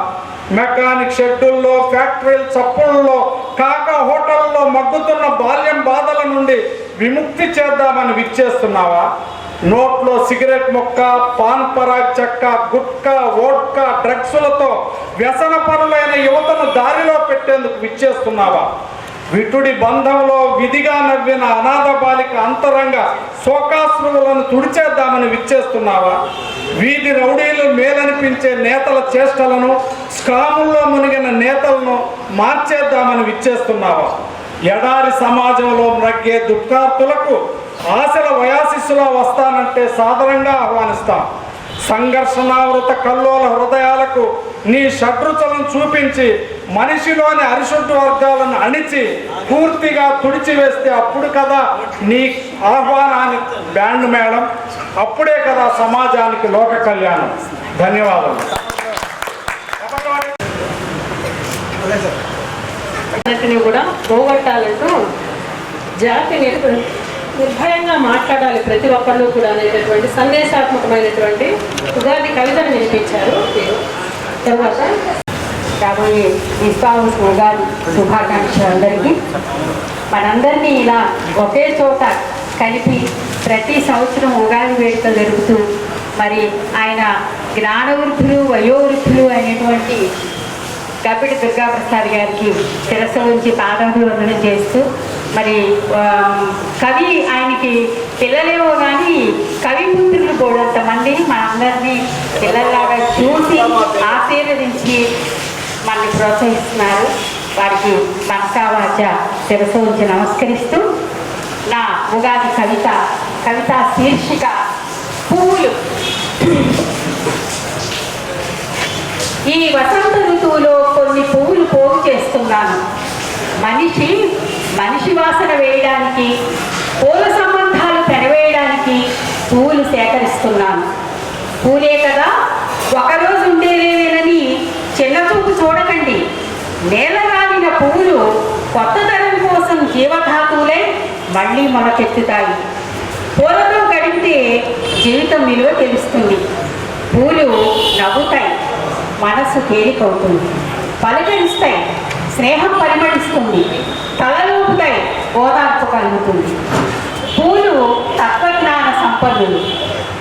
మెకానిక్ షెడ్యూల్లో, ఫ్యాక్టరీల చప్పుల్లో, కాకా హోటల్లో మగ్గుతున్న బాల్యం బాధల నుండి విముక్తి చేద్దామని విచ్చేస్తున్నావా? నోట్లో సిగరెట్ మొక్క, పాన్ పరాగ్ చెక్క, గుట్కా, వోడ్కా, డ్రగ్సులతో వ్యసన పరులైన యువతను దారిలో పెట్టేందుకు విచ్చేస్తున్నావా? విటుడి బంధంలో విధిగా నవ్విన అనాథ బాలిక అంతరంగ శోకాశ్రువులను తుడిచేద్దామని విచ్చేస్తున్నావా? వీధి రౌడీలు మేలనిపించే నేతల చేష్టలను, స్కాముల్లో మునిగిన నేతలను మార్చేద్దామని విచ్చేస్తున్నావా? ఎడారి సమాజంలో మ్రగ్గే దుఃఖార్తులకు ఆశల వయాశిస్సులా వస్తానంటే సాదరంగా ఆహ్వానిస్తాం. సంఘర్షణావృత కల్లోల హృదయాలకు నీ షడ్రుచులను చూపించి మనిషిలోని అరిషడ్ వర్గాలను అణిచి పూర్తిగా తుడిచివేస్తే అప్పుడు కదా నీ ఆహ్వానానికి బ్యాండ్ మేళం, అప్పుడే కదా సమాజానికి లోక కళ్యాణం. ధన్యవాదాలు. కూడా పోగొట్టాలంటూ జాతి నిర్భయంగా మాట్లాడాలి ప్రతి ఒక్కళ్ళు కూడా అనేటటువంటి సందేశాత్మకమైనటువంటి ఉగాది కవితను వినిపించారు. తర్వాత రాబోయే విశ్వావసు ఉగాది శుభాకాంక్షలు అందరికీ. మనందరినీ ఇలా ఒకే చోట కలిపి ప్రతి సంవత్సరం ఉగాది వేడుకలు జరుగుతూ మరి ఆయన జ్ఞానవృద్ధులు, వయోవృద్ధులు అనేటువంటి కపిటి దుర్గాప్రసాద్ గారికి శిరస్సు నుంచి పాదాభివందనం చేస్తూ మరి కవి ఆయనకి పిల్లలేవో కానీ కవి పుత్రులు కూడంతమంది మనందరినీ పిల్లల్లాగా చూసి ఆశీర్వదించి మనల్ని ప్రోత్సహిస్తున్నారు. వారికి మనసావాచ శిరస్సు ఉంచి నమస్కరిస్తూ నా ఉగాది కవిత శీర్షిక పువ్వులు. ఈ వసంత ఋతువులో కొన్ని పువ్వులు పోగు చేస్తున్నాను. మనిషి వాసన వేయడానికి, పూల సంబంధాలు పెనవేయడానికి పువ్వులు సేకరిస్తున్నాను. పూలే కదా ఒకరోజు ఉండేవేనని చిన్న చూపు చూడకండి. నేలరాలిన పువ్వులు కొత్త తరం కోసం జీవధాతువులై మళ్ళీ మొలకెత్తుతాయి. పూలతో గడిపితే జీవితం విలువ తెలుస్తుంది. పూలు నవ్వుతాయి, మనస్సు తేలికవుతుంది. పలకరిస్తాయి, స్నేహం పరిమళిస్తుంది. తలలోపుతాయి, ఓదార్పు కలుగుతుంది. పూలు తత్వజ్ఞాన సంపన్నులు.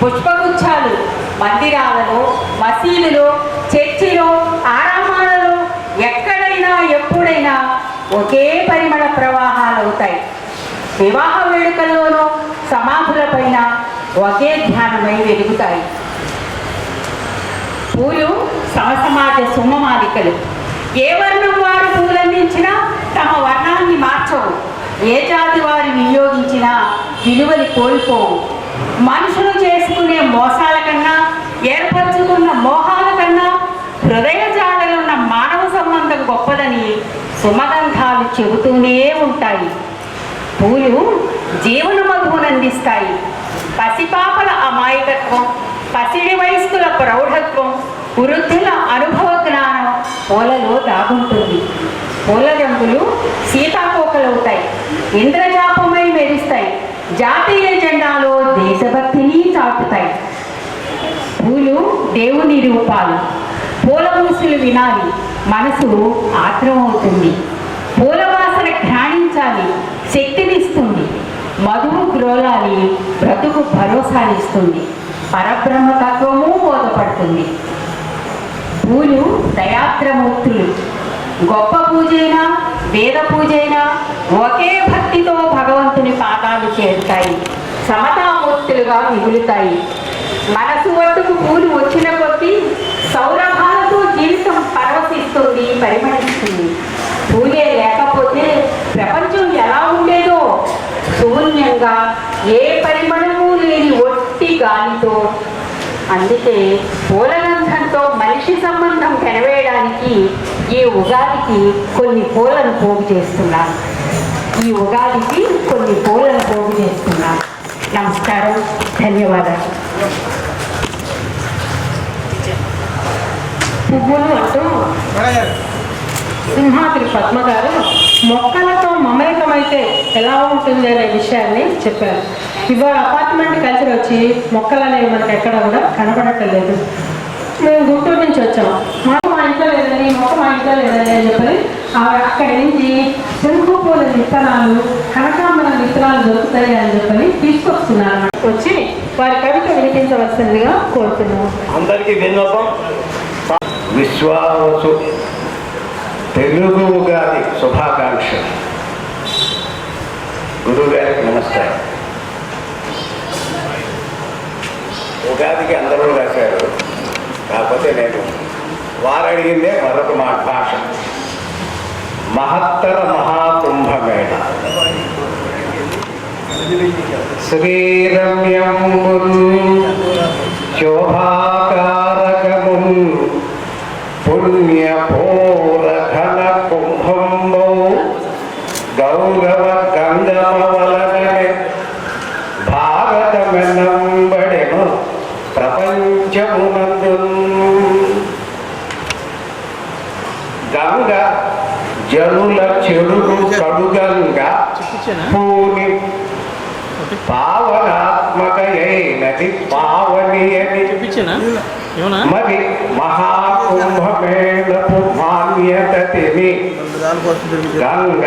పుష్పగుచ్చాలు మందిరాలలో, మసీదులో, చర్చిలో, ఆరామాలలో ఎక్కడైనా ఎప్పుడైనా ఒకే పరిమళ ప్రవాహాలు అవుతాయి. వివాహ వేడుకల్లోనూ సమాధులపైన ఒకే ధ్యానమై వెలుగుతాయి. పూలు సమసమాజ సుమమాలికలు. ఏ వర్ణం వారు పూలందించినా తమ వర్ణాన్ని మార్చవు. ఏ జాతి వారు వినియోగించినా విలువలు కోల్పోవు. మనుషులు చేసుకునే మోసాల కన్నా, ఏర్పరచుకున్న మోహాల కన్నా హృదయ జాడలున్న మానవ సంబంధం గొప్పదని సుమగంధాలు చెబుతూనే ఉంటాయి. పూలు జీవన మధువునందిస్తాయి. పసిపాపల అమాయకత్వం, పసిడి వయస్కుల ప్రౌఢత్వం, వృద్ధుల అనుభవ జ్ఞానం పూలలో దాగుంటుంది. పూల రంగులు సీతాకోకలవుతాయి, ఇంద్రజాపమై మెరుస్తాయి, జాతీయ జెండాలో దేశభక్తిని చాటుతాయి. పూలు దేవుని రూపాలు. పూల మూసులు వినాలి, మనసు ఆత్రమవుతుంది. పూల వాసన ఘ్రాణించాలి, శక్తినిస్తుంది. మధువు గ్రోలాలి, బ్రతుకు భరోసానిస్తుంది. పరబ్రహ్మతత్వము బోధపడుతుంది. పూలు దయాద్రమూర్తులు. గొప్ప పూజైనా, వేద పూజైనా ఒకే భక్తితో భగవంతుని పాదాలు చేరుతాయి. సమతామూర్తులుగా మిగులుతాయి. మనసు వట్టుకు పూలు వచ్చిన కొద్దీ సౌరభాలతో జీవితం పరవశిస్తుంది, పరిమళిస్తుంది. పూలే లేకపోతే ప్రపంచం ఎలా ఉండేదో, శూన్యంగా ఏ పరిమళము లేని ఒట్టి గాలితో. అందుకే పూలగంధంతో మనిషి సంబంధం కనవేయడానికి ఈ ఉగాదికి కొన్ని పూలను పోగు చేస్తున్నాను. నమస్కారం, ధన్యవాదాలు. పువ్వులు అంటూ సింహాద్రి పద్మ గారు మొక్కలతో మమేకమైతే ఎలా ఉంటుంది అనే విషయాన్ని చెప్పారు. ఇవాళ అపార్ట్మెంట్ కలిసి వచ్చి మొక్కలు అనేవి మనకు ఎక్కడ కూడా కనపడట్లేదు. మేము గుంటూరు నుంచి వచ్చాం. మా ఇంట్లో లేదని, మొక్క మా ఇంట్లో లేదని అని చెప్పని అక్కడి నుంచి శంకు పూల విత్తనాలు, కనకాంబరం విత్తనాలు దొరుకుతాయి అని చెప్పని తీసుకొస్తున్నారు. వచ్చి వారి కవిత వినిపించవలసిందిగా కోరుతున్నాము. అందరికీ విన్నపం. విశ్వావసు తెలుగు ఉగాది శుభాకాంక్షలు. గురువు గారికి నమస్కారం. ఉగాదికి అందరూ రాశారు, కాకపోతే నేను వారు అడిగిందే మరొక మా భాష. మహత్తర మహాకుంభమేళ శ్రీరమ్యముల్ శోభాకారకముల్ పుణ్యపూరఘన కుంభంబౌ గౌరవ గంగమవలననే భారతమెన్నంబడెను ప్రపంచమునందు. గంగ జనుల చెడుగు కడుగంగా పూని పావనాత్మకయైనది పావని అని మరి మహాకుంభమేళపు మాన్యతని గంగ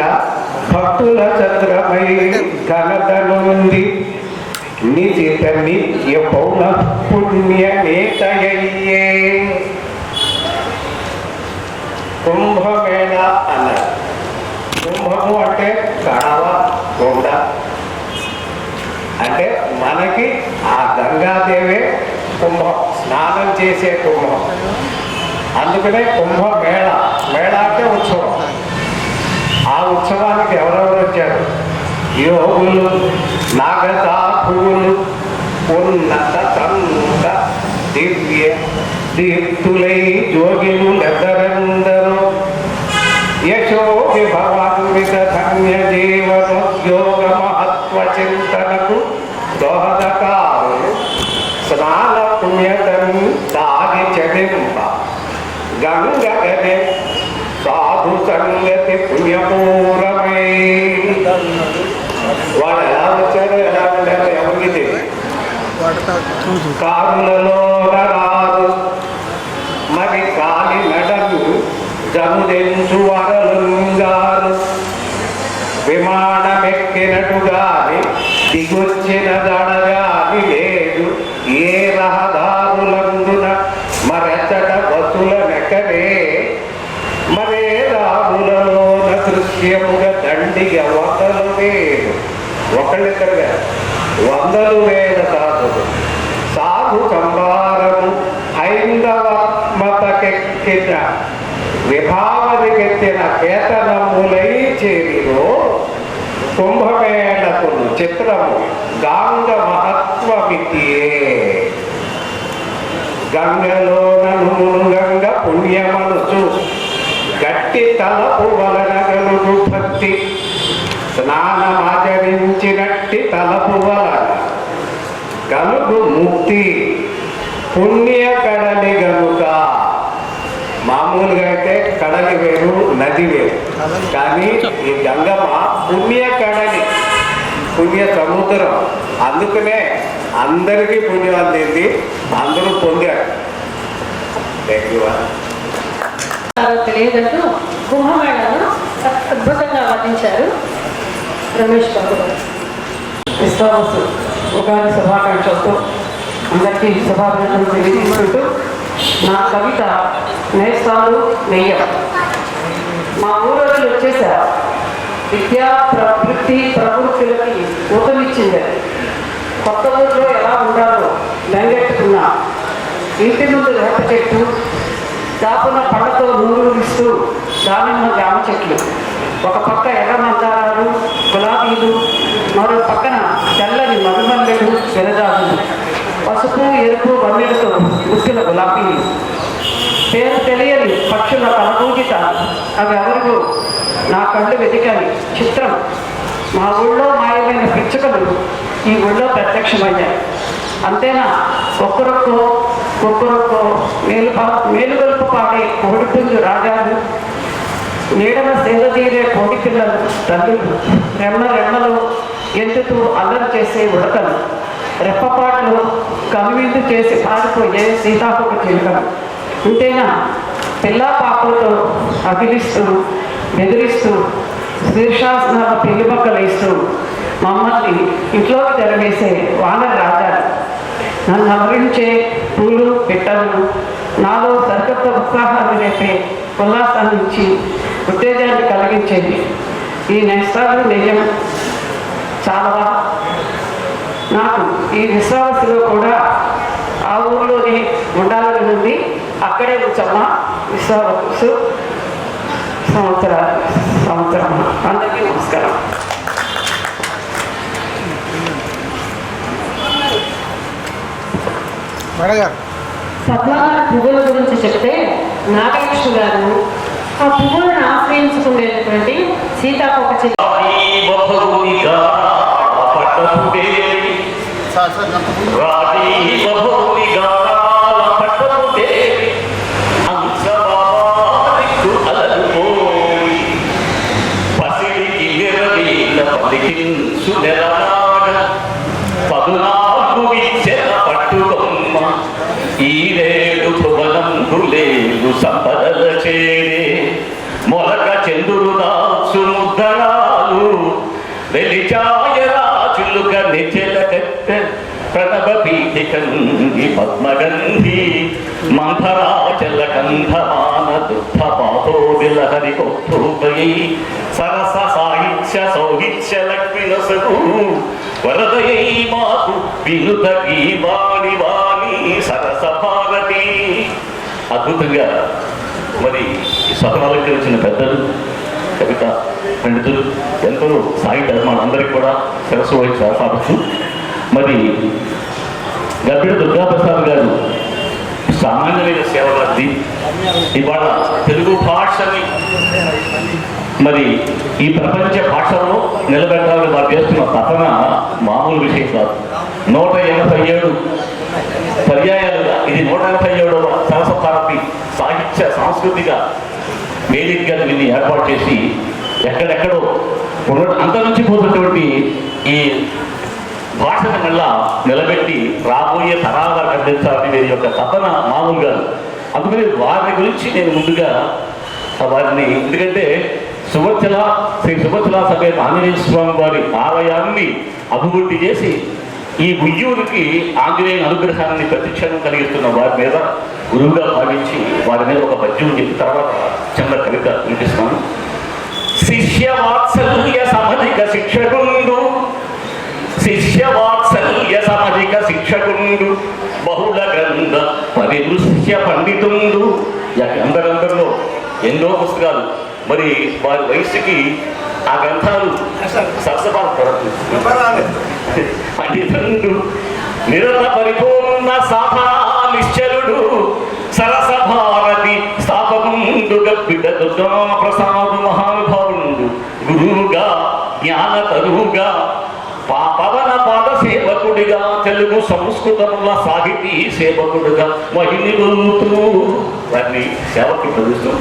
భక్తుల చంద్రమై ఘనత నుండి నిశిత నిత్య పౌన పుణ్యనేతయ్యే. కుంభమేళ అన్నారు. కుంభము అంటే కడవ, కొండ. అంటే మనకి ఆ గంగాదేవే కుంభం, స్నానం చేసే కుంభం. అందుకనే కుంభమేళ. మేళ అంటే ఉత్సవం. ఆ ఉత్సవానికి ఎవరెవరు వచ్చారు? యోగులు, నాగసాధువులు, ఉన్నత సంత దివ్య తీర్థులై జోగినులెదరందరూ యశోగి భవాన్విత ధన్య జీవనోద్యోగ మహత్వ చింతనకు దోహదకారులు స్నాన పుణ్యతను తాగి చడింప గంగగనే సాధు సంగతి పుణ్యపూరమై. వాడు ఎలా వచ్చారో ఎలా ఉండారో ఎవరికి తెలియదు. కారులలో రాదు మరి కాలి నడలు జముదెంచు వరలుంగారు. విమానమెక్కినట్టు గాని దిగొచ్చిన దడగాని లేదు, ఏ రహస్యముగా దండిగా వందలు వేలు ఒకళ్ళిద్దరుగా వందలు వేల సాధు సంభారము హైందవ మతకెక్కిన విభావరికెత్తిన కేతనములై చేరిలో కుంభమేళకులు చిత్రము గాంగ మహత్వమితియే గంగలోనను గంగ పుణ్యమనుచు గట్టి తలపు వలనగలుగు భక్తి స్నానమాచరించినట్టి తలపు వలన కలుగు ముక్తి పుణ్య కడలి గనుక. మామూలుగా అయితే కడలి వేరు నది వేరు, కానీ ఈ గంగమ్మ పుణ్య కడలి, పుణ్య సముద్రం. అందుకనే అందరికీ పుణ్యం అందింది, అందరూ పొందారు. తెలియదంటూ కుంభమేళను అద్భుతంగా వర్ణించారు రమేష్ బాబు గారు. విశ్వాసు ఉగాది శుభాకాంక్షలతో అందరికీ శుభాభినందనలు తెలియజేసుకుంటూ నా కవిత నేస్తాలు నెయ్యం. మా ఊరోజులు వచ్చేసారు. విద్యా వృత్తి ప్రవృత్తులకి ఊతమిచ్చింది. కొత్త ఊరిలో ఎలా ఉండాలో బెంగెట్టుకున్నా. ఇంటి ముందు వేప చెట్టు, దాపున పళ్ళతో నూరుస్తూ దానిమ్మ జామ చెట్లు, ఒక పక్క ఎర్ర మందారాలు గులాబీలు, మరో పక్కన తెల్లని మరుమల్లెలు విరజాజులు, పసుపు ఎరుపు వన్నెలతో గుర్తుల గులాబీలు, పేరు తెలియని పక్షుల తలపూజిత అవి ఎవరిగో నా కళ్ళు వెతికాలి చిత్రం. మా ఊళ్ళో మాయమైన పిచ్చుకలు ఈ ఊళ్ళో ప్రత్యక్షమయ్యాయి. అంతేనా, ఒక్కరొక్కో మేలుగొలుపు పాడే కోడిపుంజు రాజాలు, నీడన సేద తీరే కోడి పిల్లలు తల్లులు, రెమ్మలో ఎత్తుతూ అల్లరి చేసే ఉడకలు, రెప్పపాట్లు కనువిందు చేసి పారిపోయే సీతాకోక చిలుకలు. అంతేనా, పిల్లా పాపలతో అగిలిస్తూ బెదిరిస్తూ శీర్షాసనాల పెళ్లిబొక్కలు ఇస్తూ మమ్మల్ని ఇంట్లోకి తెరవేసే వానర రాజాలు, నన్ను అమరించే పూలు పిట్టలు, నాలో సరికొత్త ఉత్సాహాన్ని రేపే ఉల్లాసాన్ని ఇచ్చి ఉత్తేజాన్ని కలిగించేది ఈ నేస్తాలు నిజం చాలా. నాకు ఈ విశ్వాసలో కూడా ఆ ఊరిలోనే ఉండాలని ఉంది. అక్కడే ఉంచమ్మ విశ్వాసు సంవత్సరం. అందరికీ నమస్కారం. పద్మనాభ పువ్వుల గురించి చెప్తే నాగలక్ష్మి గారు ఆ పువ్వులను ఆశ్రయించుకునేటువంటి సీతాకోక చిలుక ఈరేడు భువనంబులేలు సంపదల చేరే మొలక చంద్రుడు దాసు ముద్దరాలు వెలిచాయ రాజులుక నిచెల కట్ట ప్రణవ పీఠికంగి పద్మగంధి మంథరాచల కంధమాన దుఃఖ పాతోదిలహరి కొత్తూపై సరస సాహిత్య సౌహిత్య లక్ష్మి నొసగు వరదయై మాకు వినుత ఈ వాణి వాణి సరస భారతి. అద్భుతంగా మరి సభలకు వచ్చిన పెద్దలు, కవిత పండితులు, ఎంతో సాహిత్య అభిమానులందరికీ కూడా శిరస్సు వహించి ఆశాపచ్చు. మరి గబ్బిడి దుర్గాప్రసాద్ గారు సామాన్యమైన సేవలది ఇవాళ తెలుగు భాషని మరి ఈ ప్రపంచ భాషలో నిలబెట్టాలని వారు చేస్తున్న తపన మామూలు విషయం కాదు. 187 పర్యాయాలుగా ఇది 187వ సరస భారతి సాహిత్య సాంస్కృతిక వేదికగా దీన్ని ఏర్పాటు చేసి ఎక్కడెక్కడో అంతరించిపోతున్నటువంటి ఈ భాషను మళ్ళా నిలబెట్టి రాబోయే తరాలకు అందించాలని వీరి యొక్క తపన మామూలుగా. అందుకని వారి గురించి నేను ముందుగా వారిని, ఎందుకంటే శ్రీ సుభద్ర సమేత ఆంజనేయ స్వామి వారి ఆలయాన్ని అభివృద్ధి చేసి ఈ ఉయ్యూరికి ఆంజనేయ అనుగ్రహాన్ని ప్రతిక్షణం కలిగిస్తున్న వారి మీద గురువుగా భావించి వారి మీద ఒక పద్యం చెప్పి తర్వాత చిన్న కవిత వినిపిస్తున్నాను. శిష్యవాత్సల్య సమధిక శిక్షకుండు, శిష్యవాత్సల్య సమధిక శిక్షకుండు, బహుళ గ్రంథ పరిదృశ్య పండితుండు. అందరందరిలో ఎన్నో పుస్తకాలు, మరి వారి వయసుకి ఆ గ్రంథాలు సరసపాలు పండితుండు, నిరత పరిపూర్ణ సాధనా నిశ్చలుడు, సరస భారతి స్థాపకుండు, గబ్బిడ ప్రసాదు మహానుభావుండు, గురువుగా జ్ఞాన తరువుగా పవన పాద సేవకుడిగా, తెలుగు సంస్కృతముల సాహితీ సేవకుడిగా మహిళలుతూ వారిని సేవకు ప్రవేశం.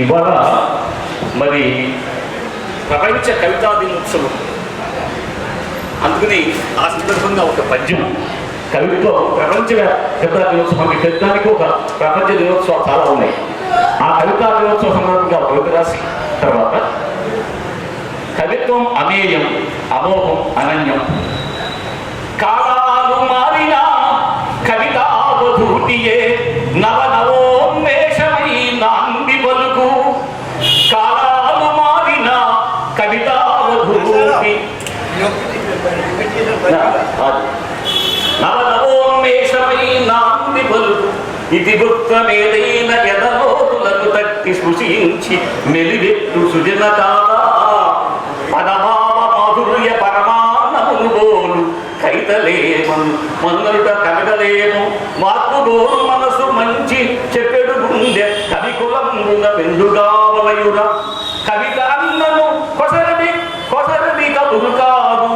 ఇవాళ మరి ప్రపంచ కవితా దినోత్సవం, అందుకని ఆ సందర్భంగా ఒక పద్యం కవిత్వం ప్రపంచ కవితా దినోత్సవం పెట్టడానికి ఒక ప్రపంచ దినోత్సవం చాలా ఉన్నాయి. ఆ కవితా దినోత్సవ సందర్భంగా కవిత రాసి తర్వాత కవిత్వం అమేయం, అమోహం, అనన్యం. కాలాలు మారిన కవితావధూటియే నవనవోన్మేషమై నాంది పలుకు, కాలాలు మారిన కవితావధూటి నవనవోన్మేషమై నాంది పలుకు, ఇది గుప్తమేదైన ఎదలోతులకు తట్టి సృశించి మెలివెట్టు సృజన కాదా, పదమావ మాధుర్య పరమాన్నమును బోలు కైతలేమను మన్నుట కనగలేము, మార్పుగోరు మనసు మంచి చెప్పెడు గుండె కవికులమున వెండుగా వలయుర, కవిత అన్నను కొసరది కబురు కాదు,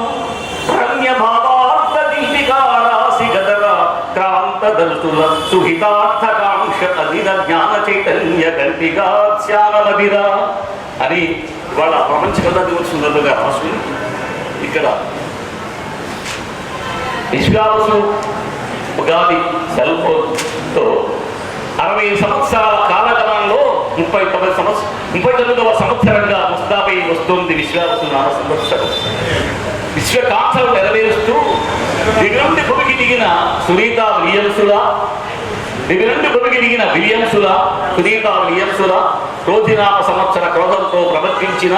రమ్య భావార్థ దీపికా రాసి గదరా క్రాంత దళతుల సుహితార్థకాంక్ష అదిన జ్ఞాన చైతన్య గంటిగా శ్యామమదిరా అని ఇవాళ ప్రపంచ కథా దివస్ సందర్భంగా రాసుకుని ఇక్కడ విశ్వాసు ఉగాది సెల్ ఫోన్తో 60 సంవత్సరాల కాలగమనంలో 39వ సంవత్సరంగా ముస్తాబై వస్తుంది విశ్వాసు నామ సంవత్సరం. విశ్వకాంక్షలు నెరవేరుస్తూ దిగుండి భూమికి దిగిన సునీతా విలియమ్సులా, సునీతా విలియమ్సులా క్రోధినామ సంవత్సర క్రోధంతో ప్రవర్తించిన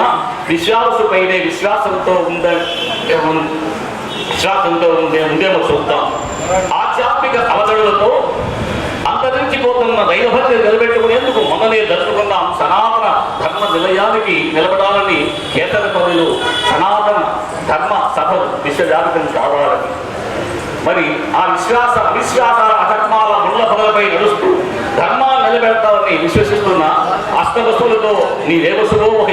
విశ్వాసుపైనే విశ్వాసంతో ఉందేమో చూద్దాం. ఆధ్యాత్మిక అవతరణలతో అంతరించిపోతున్న దైవభక్తి నిలబెట్టుకునేందుకు మొన్ననే జరుపుకున్నాం సనాతన ధర్మ నిలయానికి నిలబడాలని కేతన పనులు సనాతన ధర్మ సభలు విశ్వవ్యాప్తం కావాలని. మరి ఆ అవిశ్వాసాల అధర్మాల ముళ్ళ పొదలపై నడుస్తూ ధర్మాలు నిలబెడతావని విశ్వసిస్తున్న అష్టవస్తువులతో నీవేవసులో ఒక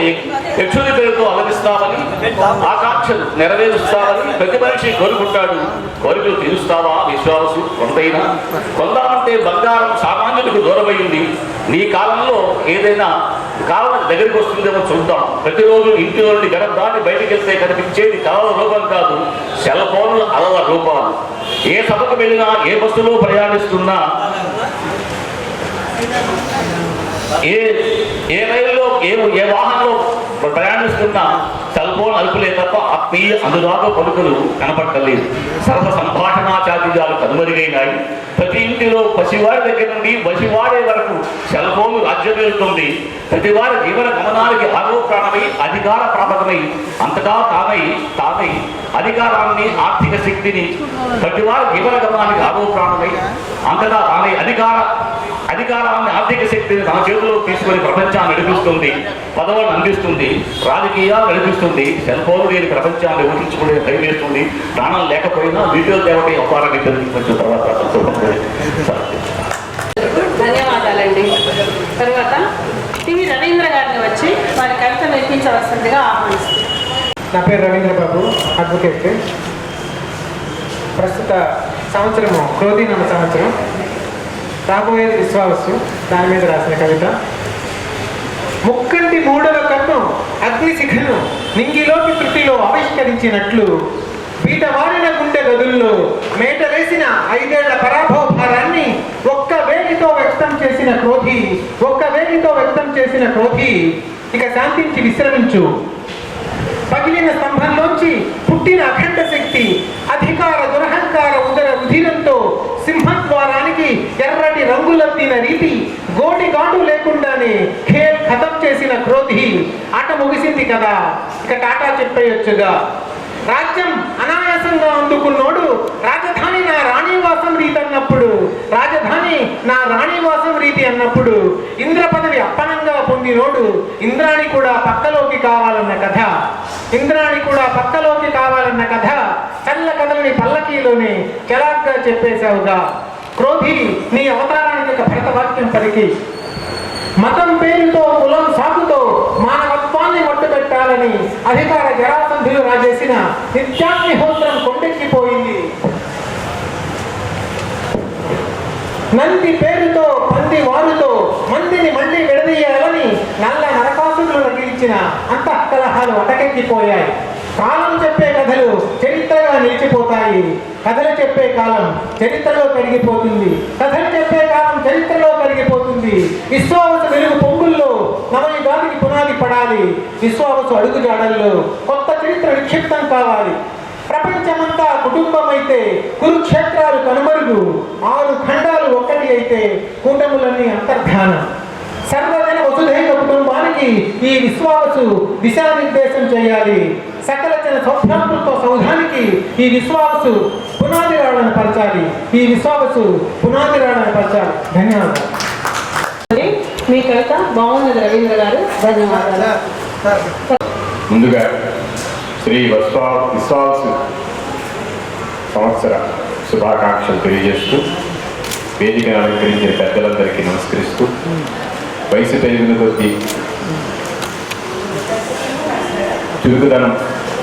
యక్షుని పేరుతో అలరిస్తావని, ఆకాంక్షలు నెరవేరుస్తావని ప్రతి మనిషి కోరుకుంటాడు. కోరికలు తీరుస్తావా విశ్వాసు? కొంతైనా కొందామంటే బంగారం సామాన్యులకు దూరమైంది. నీ కాలంలో ఏదైనా కాలం దగ్గరికి వస్తుందేమో చూద్దాం. ప్రతిరోజు ఇంటిలో నుండి గడప దాటి బయటికి వెళ్తే కనిపించేది కళల రూపం కాదు, సెల్ ఫోన్ల అలల రూపాలు. ఏ సభకు వెళ్ళినా, ఏ బస్సులో ప్రయాణిస్తున్నా, ఏ రైల్లో ఏ వాహనంలో ప్రయాణిస్తున్నా సెల్ ఫోన్ అలుపులే తప్ప ఆత్మీయ అనురాగ పలుకులు కనపడలేదు. సరస సంభాషణా చాతుర్యాలు కనుమరుగైనాయి. ప్రతి ఇంటిలో పసివాడి దగ్గర నుండి వసివాడే వరకు సెల్ ఫోన్ రాజ్యమేలుతుంది. ప్రతివారి జీవన గమనానికి ఆరో ప్రాణమై అధికార ప్రాపకమై అంతటా తామై అధికారాన్ని, ఆర్థిక శక్తిని, ప్రతివారి జీవన గమనానికి ఆరో ప్రాణమై అంతటా తామై అధికారాన్ని, ఆర్థిక శక్తిని తన చేతిలో తీసుకొని ప్రపంచాన్ని నడిపిస్తుంది, పదవులను అందిస్తుంది, రాజకీయాలు నడిపిస్తుంది. సెల్ ఫోన్ లేని ప్రపంచాన్ని ఊహించుకునే భయమేస్తుంది. ప్రాణం లేకపోయినా వీడియో తేవటి అవతారాన్ని తెలిపించిన తర్వాత ధన్యవాదాలండి. తర్వాత టివి రవీంద్ర గారిని వచ్చి వారి కవిత వినిపించవలసిందిగా ఆహ్వానిస్తుంది. నా పేరు రవీంద్ర బాబు, అడ్వకేట్. ప్రస్తుత సంవత్సరము క్రోధీనామ సంవత్సరం, రాబోయేది విశ్వావసు, దాని మీద రాసిన కవిత. ముక్కంటి మూడవ కన్ను అగ్నిశిఖను నింగిలోకి త్రుటిలో ఆవిష్కరించినట్లు పీటవారిన గుండె గదుల్లో మేటలేసిన 5 ఏళ్ల పరాభవ భారాన్ని ఒక్క వేడితో వ్యక్తం చేసిన క్రోధి ఇక శాంతించి విశ్రమించు. పగిలిన స్తంభంలోంచి పుట్టిన అఖండ శక్తి అధికార దురహంకార ఉదర రుధిరంతో సింహద్వారానికి ఎర్రటి రంగులద్దిన రీతి గోటి ఘాటు లేకుండానే ఖేల్ ఖతం చేసిన క్రోధి ఆట ముగిసింది కదా, ఇక టాటా చెప్పేయొచ్చుగా. రాజ్యం అనాయాసంగా అందుకున్నోడు రాజధాని నా రాణివాసం రీతి అన్నప్పుడు, రాజధాని నా రాణివాసం రీతి అన్నప్పుడు ఇంద్ర పదవి అప్పనంగా పొందినోడు ఇంద్రాణి కూడా పక్కలోకి కావాలన్న కథ, ఇంద్రాణి కూడా పక్కలోకి కావాలన్న కథ చల్ల కథలని పల్లకీలోనే చలాగ్గా చెప్పేశావుగా. క్రోధి నీ అవతారానికి ఒక భరతవాక్యం పలికి మతం పేరుతో కులం సాగుతో మానవత్వాన్ని మట్టుపెట్టాలని అధికార జరాసంధులు రాజేసిన నిత్యాగ్నిహోత్రం కొండెక్కిపోయింది. నంది పేరుతో పంది వారుతో మందిని మళ్ళీ విడదీయాలని నల్ల నరకాసురులు గెలిచిన అంతఃకలహాలు అటకెక్కిపోయాయి. కాలం చెప్పే కథలు చరిత్రగా నిలిచిపోతాయి, కథలు చెప్పే కాలం చరిత్రలో కరిగిపోతుంది, కథలు చెప్పే కాలం చరిత్రలో కరిగిపోతుంది. విశ్వావసు వెలుగు పొంగుల్లో నవయుగానికి పునాది పడాలి, విశ్వావసు అడుగు జాడల్లో కొత్త చరిత్ర నిక్షిప్తం కావాలి. ప్రపంచమంతా కుటుంబం అయితే కురుక్షేత్రాలు కనుమరుగు, 6 ఖండాలు ఒక్కటి అయితే కూటములన్నీ అంతర్ధానం. సర్వజన వసుధైక కుటుంబానికి ఈ విశ్వావసు దిశానిర్దేశం చేయాలి. సకల జన సౌభ్రాతృత్వ సౌధానికి ఈ విశ్వావసు పునాది రాళ్ళను పరచాలి, ఈ విశ్వావసు పునాది రాళ్ళను పరచాలి. ధన్యవాదాలు. మీ కవిత బాగున్నది రవీంద్ర గారు, ధన్యవాదాలు. ముందుగా శ్రీ విశ్వావసు సంవత్సర శుభాకాంక్షలు తెలియజేస్తూ వేదికను అలంకరించిన పెద్దలందరికీ నమస్కరిస్తూ, వయసు పెరిగిన కొద్దీ చురుకుదనం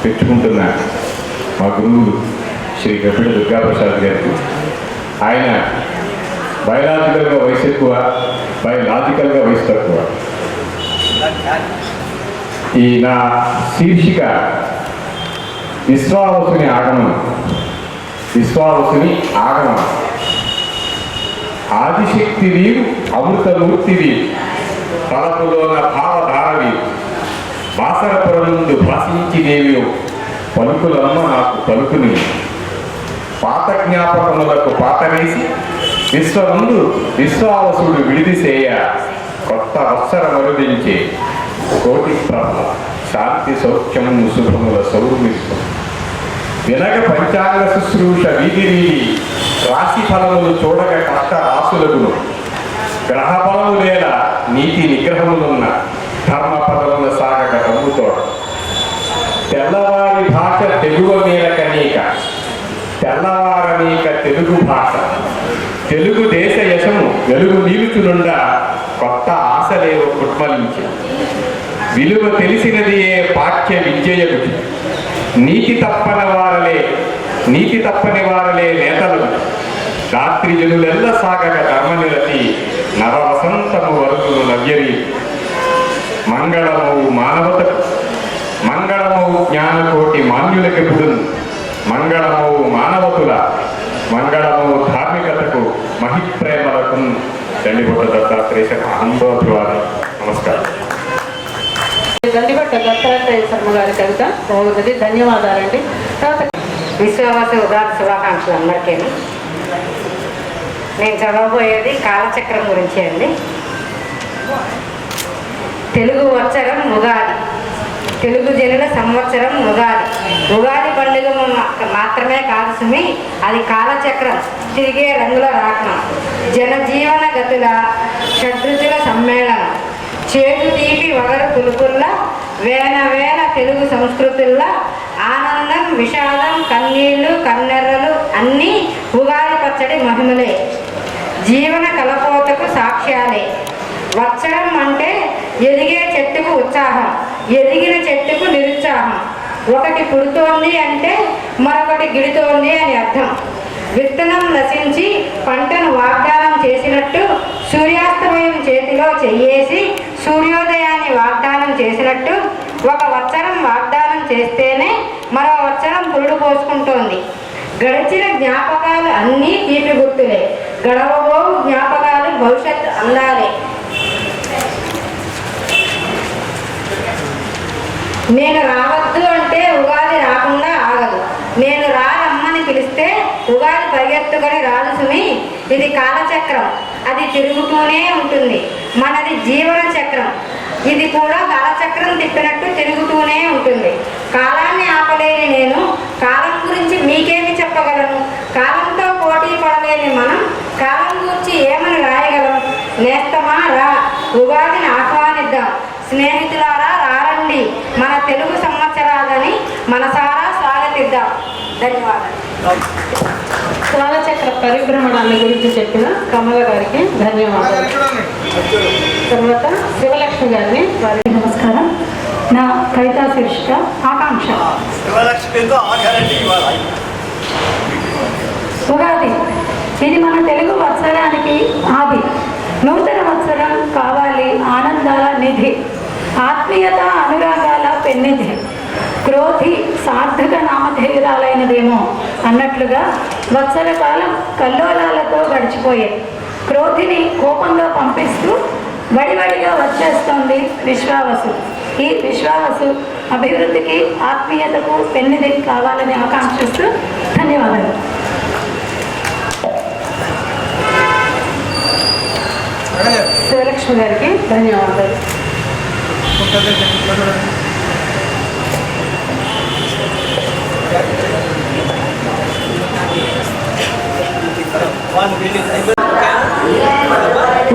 పెట్టుకుంటున్న మా గురువులు శ్రీ గబ్బిడ దుర్గాప్రసాద్ గారికి, ఆయన బయలాజికల్గా వయసు ఎక్కువ, బయలాజికల్గా వయసు తక్కువ. ఈ నా శీర్షిక విశ్వావసుని ఆగమనం. విశ్వావసుని ఆగమనం. ఆదిశక్తివి అమృతమూర్తివి, తలపులోన భావధారవి, బాసరపురం నుండి భాషించినేవి పలుకులమ్మ నాకు పలుకుని, పాత జ్ఞాపకములకు పాత వేసి విశ్వముందు విశ్వావసుడు విడిదిసేయ, కొత్త వత్సర మరుదించే కోటి ప్రభ శాంతి సౌఖ్యము శుభముల సౌరుమిస్తు, వినగ పంచాంగ శుశ్రూష వీధి వీధి రాశి ఫలములు చూడగ కష్ట రాసులగును, గ్రహ బలము వేల నీతి నిగ్రహములున్న ధర్మ పదముల సాగక రమ్ముతోడ, తెల్లవారి భాష తెలుగు మేల కనీక, తెల్లవారనీక తెలుగు భాష, తెలుగు దేశ యశము వెలుగు నీలుచునుండా, కొత్త ఆశలేవో కుట్మలించి, విలువ తెలిసినది ఏ పాఠ్య విద్యయగు, నీతి తప్పని వారలే నేతలు, రాత్రి జనులెల్ల సాగక ధర్మనిరతి, నవవసంతము వరకును నవ్యరి, మంగళమవు మానవతకు, మంగళమవు జ్ఞానకోటి మాన్యులకెప్పుడును, మంగళమవు మానవతుల, మంగళమవు ధార్మికతకు, మహిప్రేమలకు దండిపట్ట దత్తాత్రేయ అనుభవాలు. నమస్కారం. దండిపట్ట దత్తాత్రేయ శర్మ గారి కవిత బాగున్నది, ధన్యవాదాలండి. విశ్వావసు ఉగాది శుభాకాంక్షలు అందరికీ. నేను చదవబోయేది కాలచక్రం గురించి అండి. తెలుగు వచ్చరం ఉగాది, తెలుగు జనుల సంవత్సరం ఉగాది. ఉగాది పండుగ మాత్రమే కాదు సుమి, అది కాలచక్రం, తిరిగే రంగుల రాట్నం, జనజీవన గతుల షడ్రుచుల సమ్మేళనం, చేదు తీపి వగరు పులుపుల్లా, వేల వేల తెలుగు సంస్కృతుల్లా ఆనందం విషాదం కన్నీళ్లు కన్నెర్రలు అన్నీ ఉగాది పచ్చడి మహిమలే, జీవన కలపోతకు సాక్ష్యాలే. వచ్చరం అంటే ఎదిగే చెట్టుకు ఉత్సాహం, ఎదిగిన చెట్టుకు నిరుత్సాహం. ఒకటి పుడుతోంది అంటే మరొకటి గిడుతోంది అని అర్థం. విత్తనం నశించి పంటను వాగ్దానం చేసినట్టు, సూర్యాస్తమయం చేతిలో చెయ్యేసి సూర్యోదయాన్ని వాగ్దానం చేసినట్టు, ఒక వచ్చరం వాగ్దానం చేస్తేనే మరో వచ్చరం పురుడు పోసుకుంటోంది. గడిచిన జ్ఞాపకాలు అన్నీ తీపి గుర్తులే, గడవబోవు జ్ఞాపకాలు భవిష్యత్ అందాలే. నేను రావద్దు అంటే ఉగాది రాకుండా ఆగదు. నేను రమ్మని పిలిస్తే ఉగాది పరిగెత్తుకొని రాదు సుమి. ఇది కాలచక్రం, అది తిరుగుతూనే ఉంటుంది. మనది జీవన చక్రం, ఇది కూడా కాలచక్రం తిప్పినట్టు తిరుగుతూనే ఉంటుంది. కాలాన్ని ఆపలేని నేను కాలం గురించి మీకేమి చెప్పగలను? కాలంతో పోటీ పడలేని మనం కాలం గురించి ఏమని రాయగలం? నేస్తమా రా, ఉగాదిని ఆహ్వానిద్దాం. స్నేహితులారా రారండి, మన తెలుగు సంవత్సరాలని మనసారా స్వాగతిద్దాం. ధన్యవాదాలు. కాలచక్ర పరిభ్రమణాన్ని గురించి చెప్పిన కమల గారికి ధన్యవాదాలు. తర్వాత శివలక్ష్మి గారిని వారికి నమస్కారం. నా కవితా శీర్షిక ఆకాంక్ష. ఉగాది ఇది మన తెలుగు వత్సరానికి ఆది. నూతన వత్సరం కావాలి ఆనందాల నిధి, ఆత్మీయత అనురాగాల పెన్నిధి. క్రోధి సార్థక నామధేయురాలైనదేమో అన్నట్లుగా వత్సర కాలం కల్లోలాలతో గడిచిపోయే క్రోధిని కోపంగా పంపిస్తూ వడివడిగా వచ్చేస్తోంది విశ్వావసు. ఈ విశ్వావసు అభివృద్ధికి ఆత్మీయతకు పెన్నిధి కావాలని ఆకాంక్షిస్తూ ధన్యవాదాలు. శివలక్ష్మి గారికి ధన్యవాదాలు.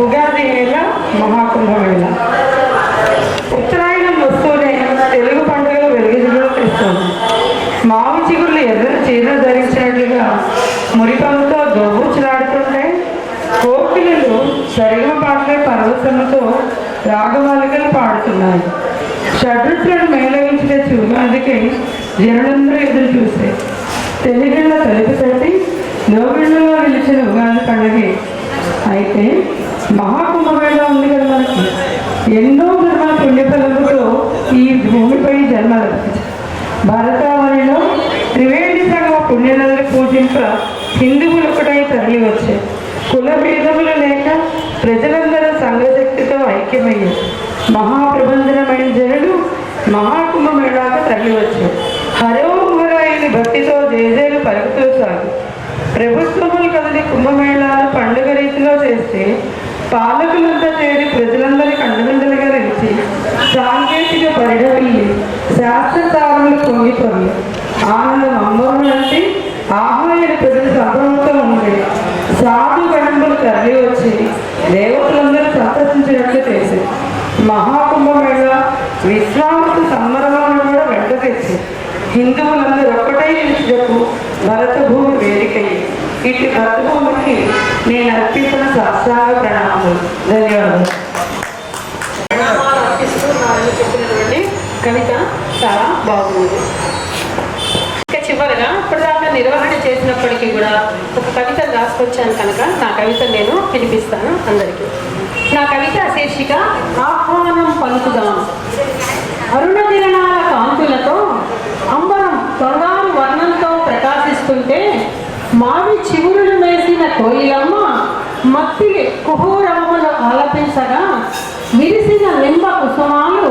ఉగాది వేళ మహాకుంభమేళ. ఉత్తరాయణం వస్తూనే తెలుగు పండుగలు వెలుగులు తెస్తుంది. మావి చిగుళ్ళు ఎర్రని చీరలు ధరించినట్లుగా మురిపంతో దోబూచులాడుతుంటే కోకిలలు సరిగమ పాటలే పరవశంతో రాగమాలికలు పాడుతున్నాయి. షడ్రుచులను మేళవించిన ఉగాదికి జనులందరూ ఎదురు చూసే తెలుగుళ్ళ తలుపు తట్టి లోగిళ్ళలో నిలిచిన ఉగాది పండుగ. అయితే మహాకుంభమేళ ఉంది కదా మనకి. ఎన్నో ధర్మ పుణ్యఫలముతో ఈ భూమిపై జన్మ లభించింది. భారతావనిలో త్రివేణి సంగమ పుణ్యనదులు పూజింప హిందువులు ఒకటై తరలి వచ్చాయి. కుల భేదములు లేక ప్రజలందరూ సంఘశక్తితో ఐక్యమయ్యారు. మహాప్రబంధనమైన జనులు మహాకుంభమేళాకు తరలి వచ్చారు. హరోహరాయని భక్తితో జయజయలు పలుకుతూ సాగు. ప్రభుత్వములు కదిలి కుంభమేళాలు పండుగ రీతిలో చేస్తే పాలకులంతా చేరి ప్రజలందరికీ అండదండలుగా నిలిచి సాంకేతిక పరిణమిల్లి శాస్త్రసారములు పొంగిపోయి ఆనందం అమ్మోహం అంటే ఆహార్య ప్రజలు సంభ్రమంతో ఉండే సాధు గణములు తరలి వచ్చి దేవతలందరూ సంతసించినట్లు చేసి మహాకుంభమేళ విశ్వామిత్ర సంబరములను కూడా వెంట తెచ్చి హిందువులందరూ ఒక్కటై నిలిచినకు భరత భూమి వేదికయ్యి. ఇటు భరత భూమికి నేను అర్పిస్తున్న సాష్టాంగ ప్రణామాలు. ధన్యవాదాలు. చెప్పినటువంటి కవిత చాలా బాగుంది. ఇంకా చివరగా ఇప్పటిదాకా నిర్వహణ చేసినప్పటికీ కూడా ఒక కవిత రాసుకొచ్చాను కనుక నా కవిత నేను వినిపిస్తాను అందరికీ. నా కవిత శీర్షిక ఆహ్వానం పలుకుదాం. అరుణకిరణాల కాంతులతో అంబరం బంగారు వర్ణంతో ప్రకాశిస్తుంటే మావి చివురులు వేసిన కోయిలమ్మ మత్తిలి కుహూరమ్మలు ఆలపించగా విరిసిన నింబ కుసుమాలు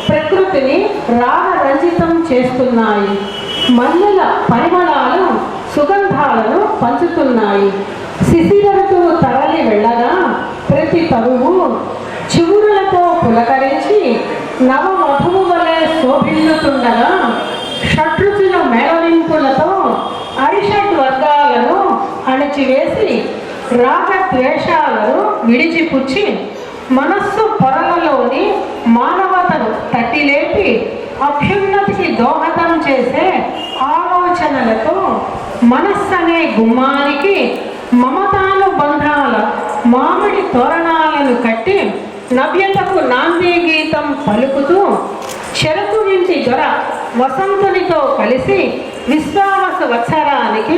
ప్రకృతిని రాగరంజితం చేస్తున్నాయి. మల్లెల పరిమళాలు సుగంధాలను పంచుతున్నాయి. శిశిర ఋతువు తరలి వెళ్ళగా ప్రతి తరువు చివురులతో పులకరించి నవమధువు వలె శోభిల్లుతుండగా షడ్రుచుల మేళవింపులతో అరిషడ్ వర్గాలను అణిచివేసి రాగద్వేషాలను విడిచిపుచ్చి మనస్సు పొరలలోని మానవతను తట్టిలేపి అభ్యున్నతికి దోహదం చేసే ఆలోచనలతో మనస్సనే గుమ్మానికి మమతానుబంధాల మామిడి తోరణాలను కట్టి నవ్యతకు నాంది గీతం పలుకుతూ చెరకు ఇంటి దొర వసంతునితో కలిసి విశ్వావస వత్సరానికి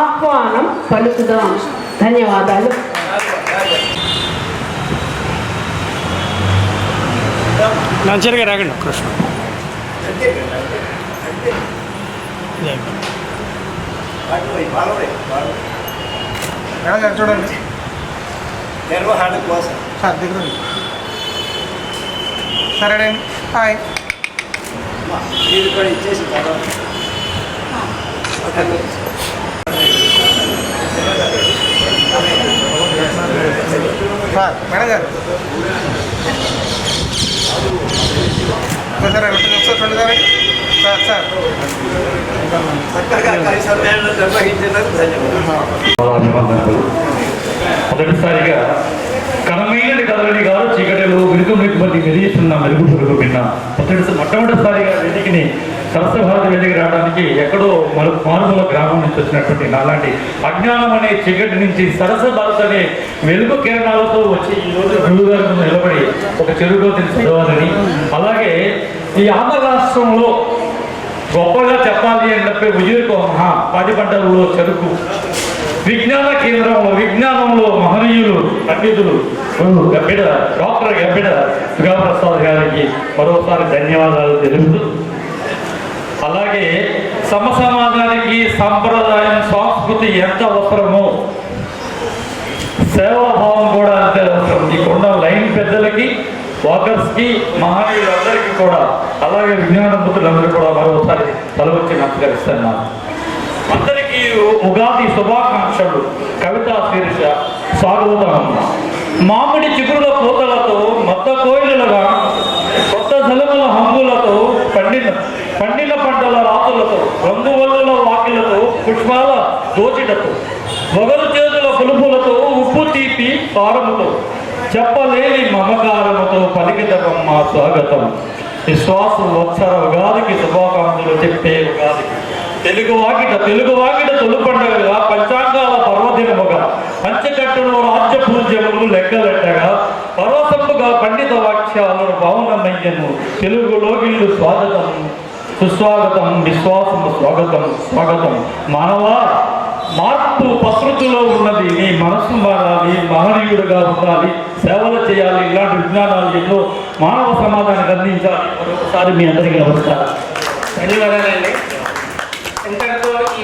ఆహ్వానం పలుకుదాం. ధన్యవాదాలు. మంచిగా రాగండి కృష్ణ. చూడండి నిర్వహణ కోసం సార్ దగ్గర సరే హాయ్. మీరు కూడా ఇచ్చేసి తర్వాత మేడం గారు సార్ ఒకసారి చూడండి సార్ సార్ చక్కగా కార్యక్రమాలను నిర్వహించినందుకు ధన్యవాదాలు. మొదటిసారిగా కనమైనది కదలని గారు చీకటిలో వెలుగు మధ్య మెరుగుతున్న మెరుగు పొరుగు విన్న మొట్టమొదటిసారిగా వేదికని సరస్వ భారత వేదిక రావడానికి ఎక్కడో మారుమూల గ్రామం నుంచి వచ్చినటువంటి నాలాంటి అజ్ఞానం అనే చీకటి నుంచి సరస్వ భారత్ అనే వెలుగు కిరణాలతో వచ్చి ఈరోజు గురువు గారి ముందు నిలబడి ఒక చెరువులో చదవాలని, అలాగే ఈ ఆంధ్ర రాష్ట్రంలో గొప్పగా చెప్పాలి అని చెప్పే ఉజిరికోమ పాడి పంటలలో చెరుకు విజ్ఞాన కేంద్రంలో విజ్ఞానంలో మహనీయులు పండితులు డాక్టర్ గబ్బిడ సుగాప్రసాద్ గారికి మరోసారి ధన్యవాదాలు తెలుపుతూ, అలాగే సమాజానికి సంప్రదాయం సంస్కృతి ఎంత అవసరమో సేవాభావం కూడా అంతే అవసరం. ఇక్కడున్న లైన్ పెద్దలకి వాకర్స్కి మహనీయులందరికీ కూడా, అలాగే విజ్ఞానమూర్తులందరూ కూడా మరోసారి తల వచ్చి నమస్కరిస్తున్నాను. అందరికీ ఉగాది శుభాకాంక్షలు. కవితా శీర్ష స్వాగతం. మామిడి చిగురుల పూతలతో మద్ద కోయిలలుగా కొత్త జలముల హంగులతో పండిన పంటల రాతులతో రంగువల్లుల వాకిలతో పుష్పాల దోచిటతో మొగలు చేతుల పులుపులతో ఉప్పు తీపి కారముతో చెప్పలేని మమకారముతో పలికితమ్మ స్వాగతం. విశ్వాసం వత్సర ఉగాదికి శుభాకాంక్షలు చెప్పే ఉగాది తెలుగు వాకిట తొలి పండుగగా పంచాంగాల పర్వదినముగా పంచకట్టులో రాజ్య పూజ్యములు లెక్కలెట్టగా పర్వతముగా పండిత వాక్యాలను భావనమయ్యను తెలుగులో వీళ్ళు స్వాగతం సుస్వాగతం విశ్వాసము స్వాగతం. మానవా, మార్పు ప్రకృతిలో ఉన్నది. నీ మనస్సు మారాలి, మహనీయుడిగా ఉండాలి, సేవలు చేయాలి. ఇలాంటి విజ్ఞానాలు ఎన్నో మానవ సమాజానికి అందించాలి. మరొకసారి మీ అందరికీ నమస్కారం. ధన్యవాదాలండి. ఇంతటితో ఈ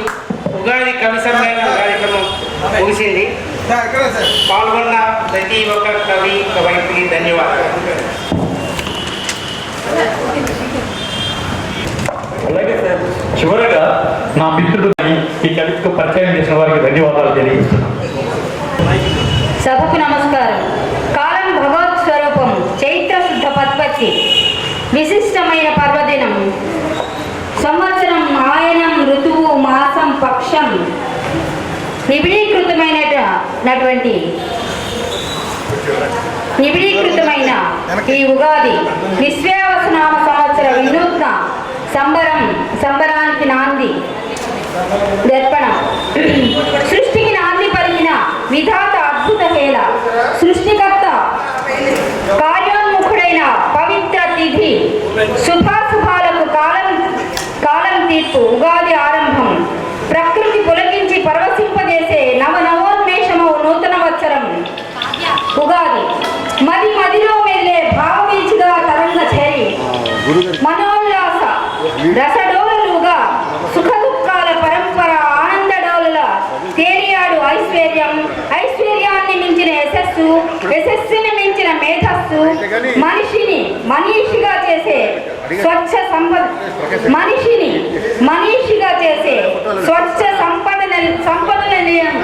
ఉగాది కవి సమ్మేళన కార్యక్రమం ముగిసింది. పాల్గొన్న ప్రతి ఒక్క కవికి ధన్యవాదాలు. అలాగే సార్, చివరగా నా మిత్రుడిని ఈ కవికు పరిచయం చేసిన వారికి ధన్యవాదాలు తెలియజేస్తున్నాను. సభకు నమస్కారం. కాలం భగవత్ స్వరూపం. చైత్ర శుద్ధ పద్పత్తి. విశిష్టమైన పర్వదినం. సంవత్సరం, ఆయనం, ఋతువు, మాసం, పక్షం నిబిడీకృతమైన ఈ ఉగాది విశ్వావసనామ సంవత్సర వినూత్న సంబరానికి నాంది దర్పణం. సృష్టికి నాంది పలికిన విధాత అద్భుత హేళ సృష్టికర్త కార్యోన్ముఖుడైన పవిత్ర తిథి శుభాశుభాలకు కాలం తీర్పు. ఉగాది ఆరంభం. ప్రకృతి పులకించి పరవశింపజేసే నవనవోన్మేషము నూతన వత్సరం ఉగాది. మదిలో మెల్లే భావవీచిగా తరంగ చేరి మనోల్లాస రసడోలుగా సుఖ దుఃఖాల పరంపర ఆనందడోలుల తేలియాడు ఐశ్వర్యాన్ని మించిన యశస్సుని మించిన మేధస్సు మనీషిగా చేసే స్వచ్ఛ సంపద నిలయం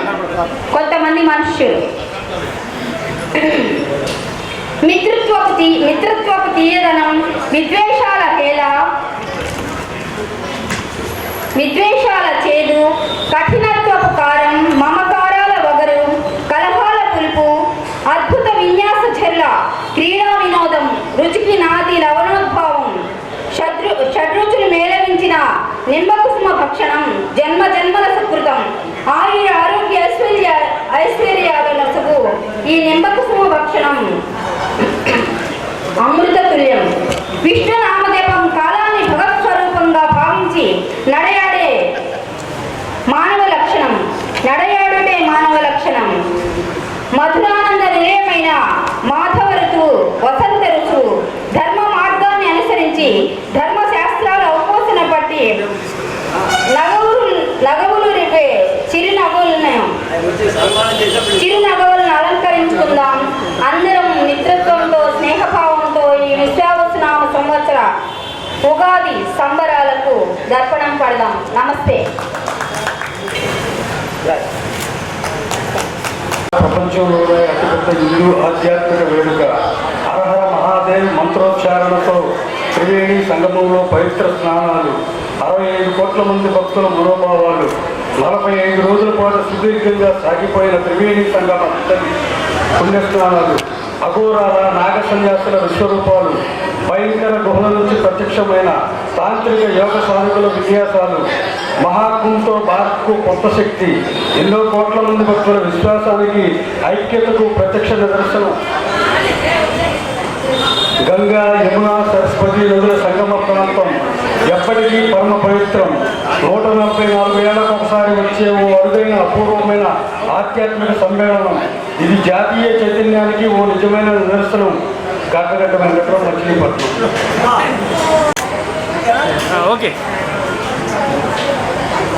కొంతమంది మనుష్యులు. మిత్రత్వపు తీయదనం, విద్వేషాల చేదు, కఠినత్వపు కారం, మమకారాల వగరు, కలహాల పులుపు, అద్భుత విన్యాస ఝల్ల, క్రీడా వినోదం, రుచికి నాది లవణోద్భావం, షడ్రుచులు మేళవించిన నింబకుసుమ భక్షణం, జన్మల సుకృతం, ఆరోగ్య ఐశ్వర్యాల నసుగు ఈ నింబకుసుమ భక్షణం అమృత తుల్యం. విష్ణు నామదేవం కాలాన్ని భగవత్ స్వరూపంగా భావించి నడయాడే మానవ లక్షణం. మధురానంద నిలయమైన మాధవ ఋతువు, వసంత ఋతువు. ధర్మ మార్గాన్ని అనుసరించి ధర్మశాస్త్రాల ఉపోసన పట్టి నగవులు రిపే చిరునగవులను అలంకరించుకుందాం. అందరం మిత్రత్వంతో స్నేహభావంతో ఈ విశ్వావసనామ సంవత్సర దర్పణం పడదాం. నమస్తే. ప్రపంచంలోనే అతిపెద్ద హిందూ ఆధ్యాత్మిక వేడుక హరహర మహాదేవ్ మంత్రోచ్చారణతో త్రివేణి సంగమంలో పవిత్ర స్నానాలు, 65 కోట్ల మంది భక్తుల మనోభావాలు, 45 రోజుల పాటు సుదీర్ఘంగా సాగిపోయిన త్రివేణి సంగమ పుణ్యస్నానాలు, అఘోరాల నాగ సన్యాసుల విశ్వరూపాలు, భయంకర గుహల నుంచి ప్రత్యక్షమైన తాంత్రిక యోగ సాధకుల విన్యాసాలు, మహాకుంతో భారత్కు కొత్త శక్తి, ఎన్నో కోట్ల మంది భక్తుల విశ్వాసానికి ఐక్యతకు ప్రత్యక్ష నిదర్శనం. గంగా, యమున, సరస్వతి నదుల సంగమ ప్రాంతం ఎప్పటికీ పరమ పవిత్రం. 144 ఏళ్లకు ఒకసారి వచ్చే ఓ అరుదైన అపూర్వమైన ఆధ్యాత్మిక సమ్మేళనం. ఇది జాతీయ చైతన్యానికి ఓ నిజమైన నిదర్శనం. గడ్డగడ్డ వెంకట్రావు, మచిలీపట్నం. ఓకే.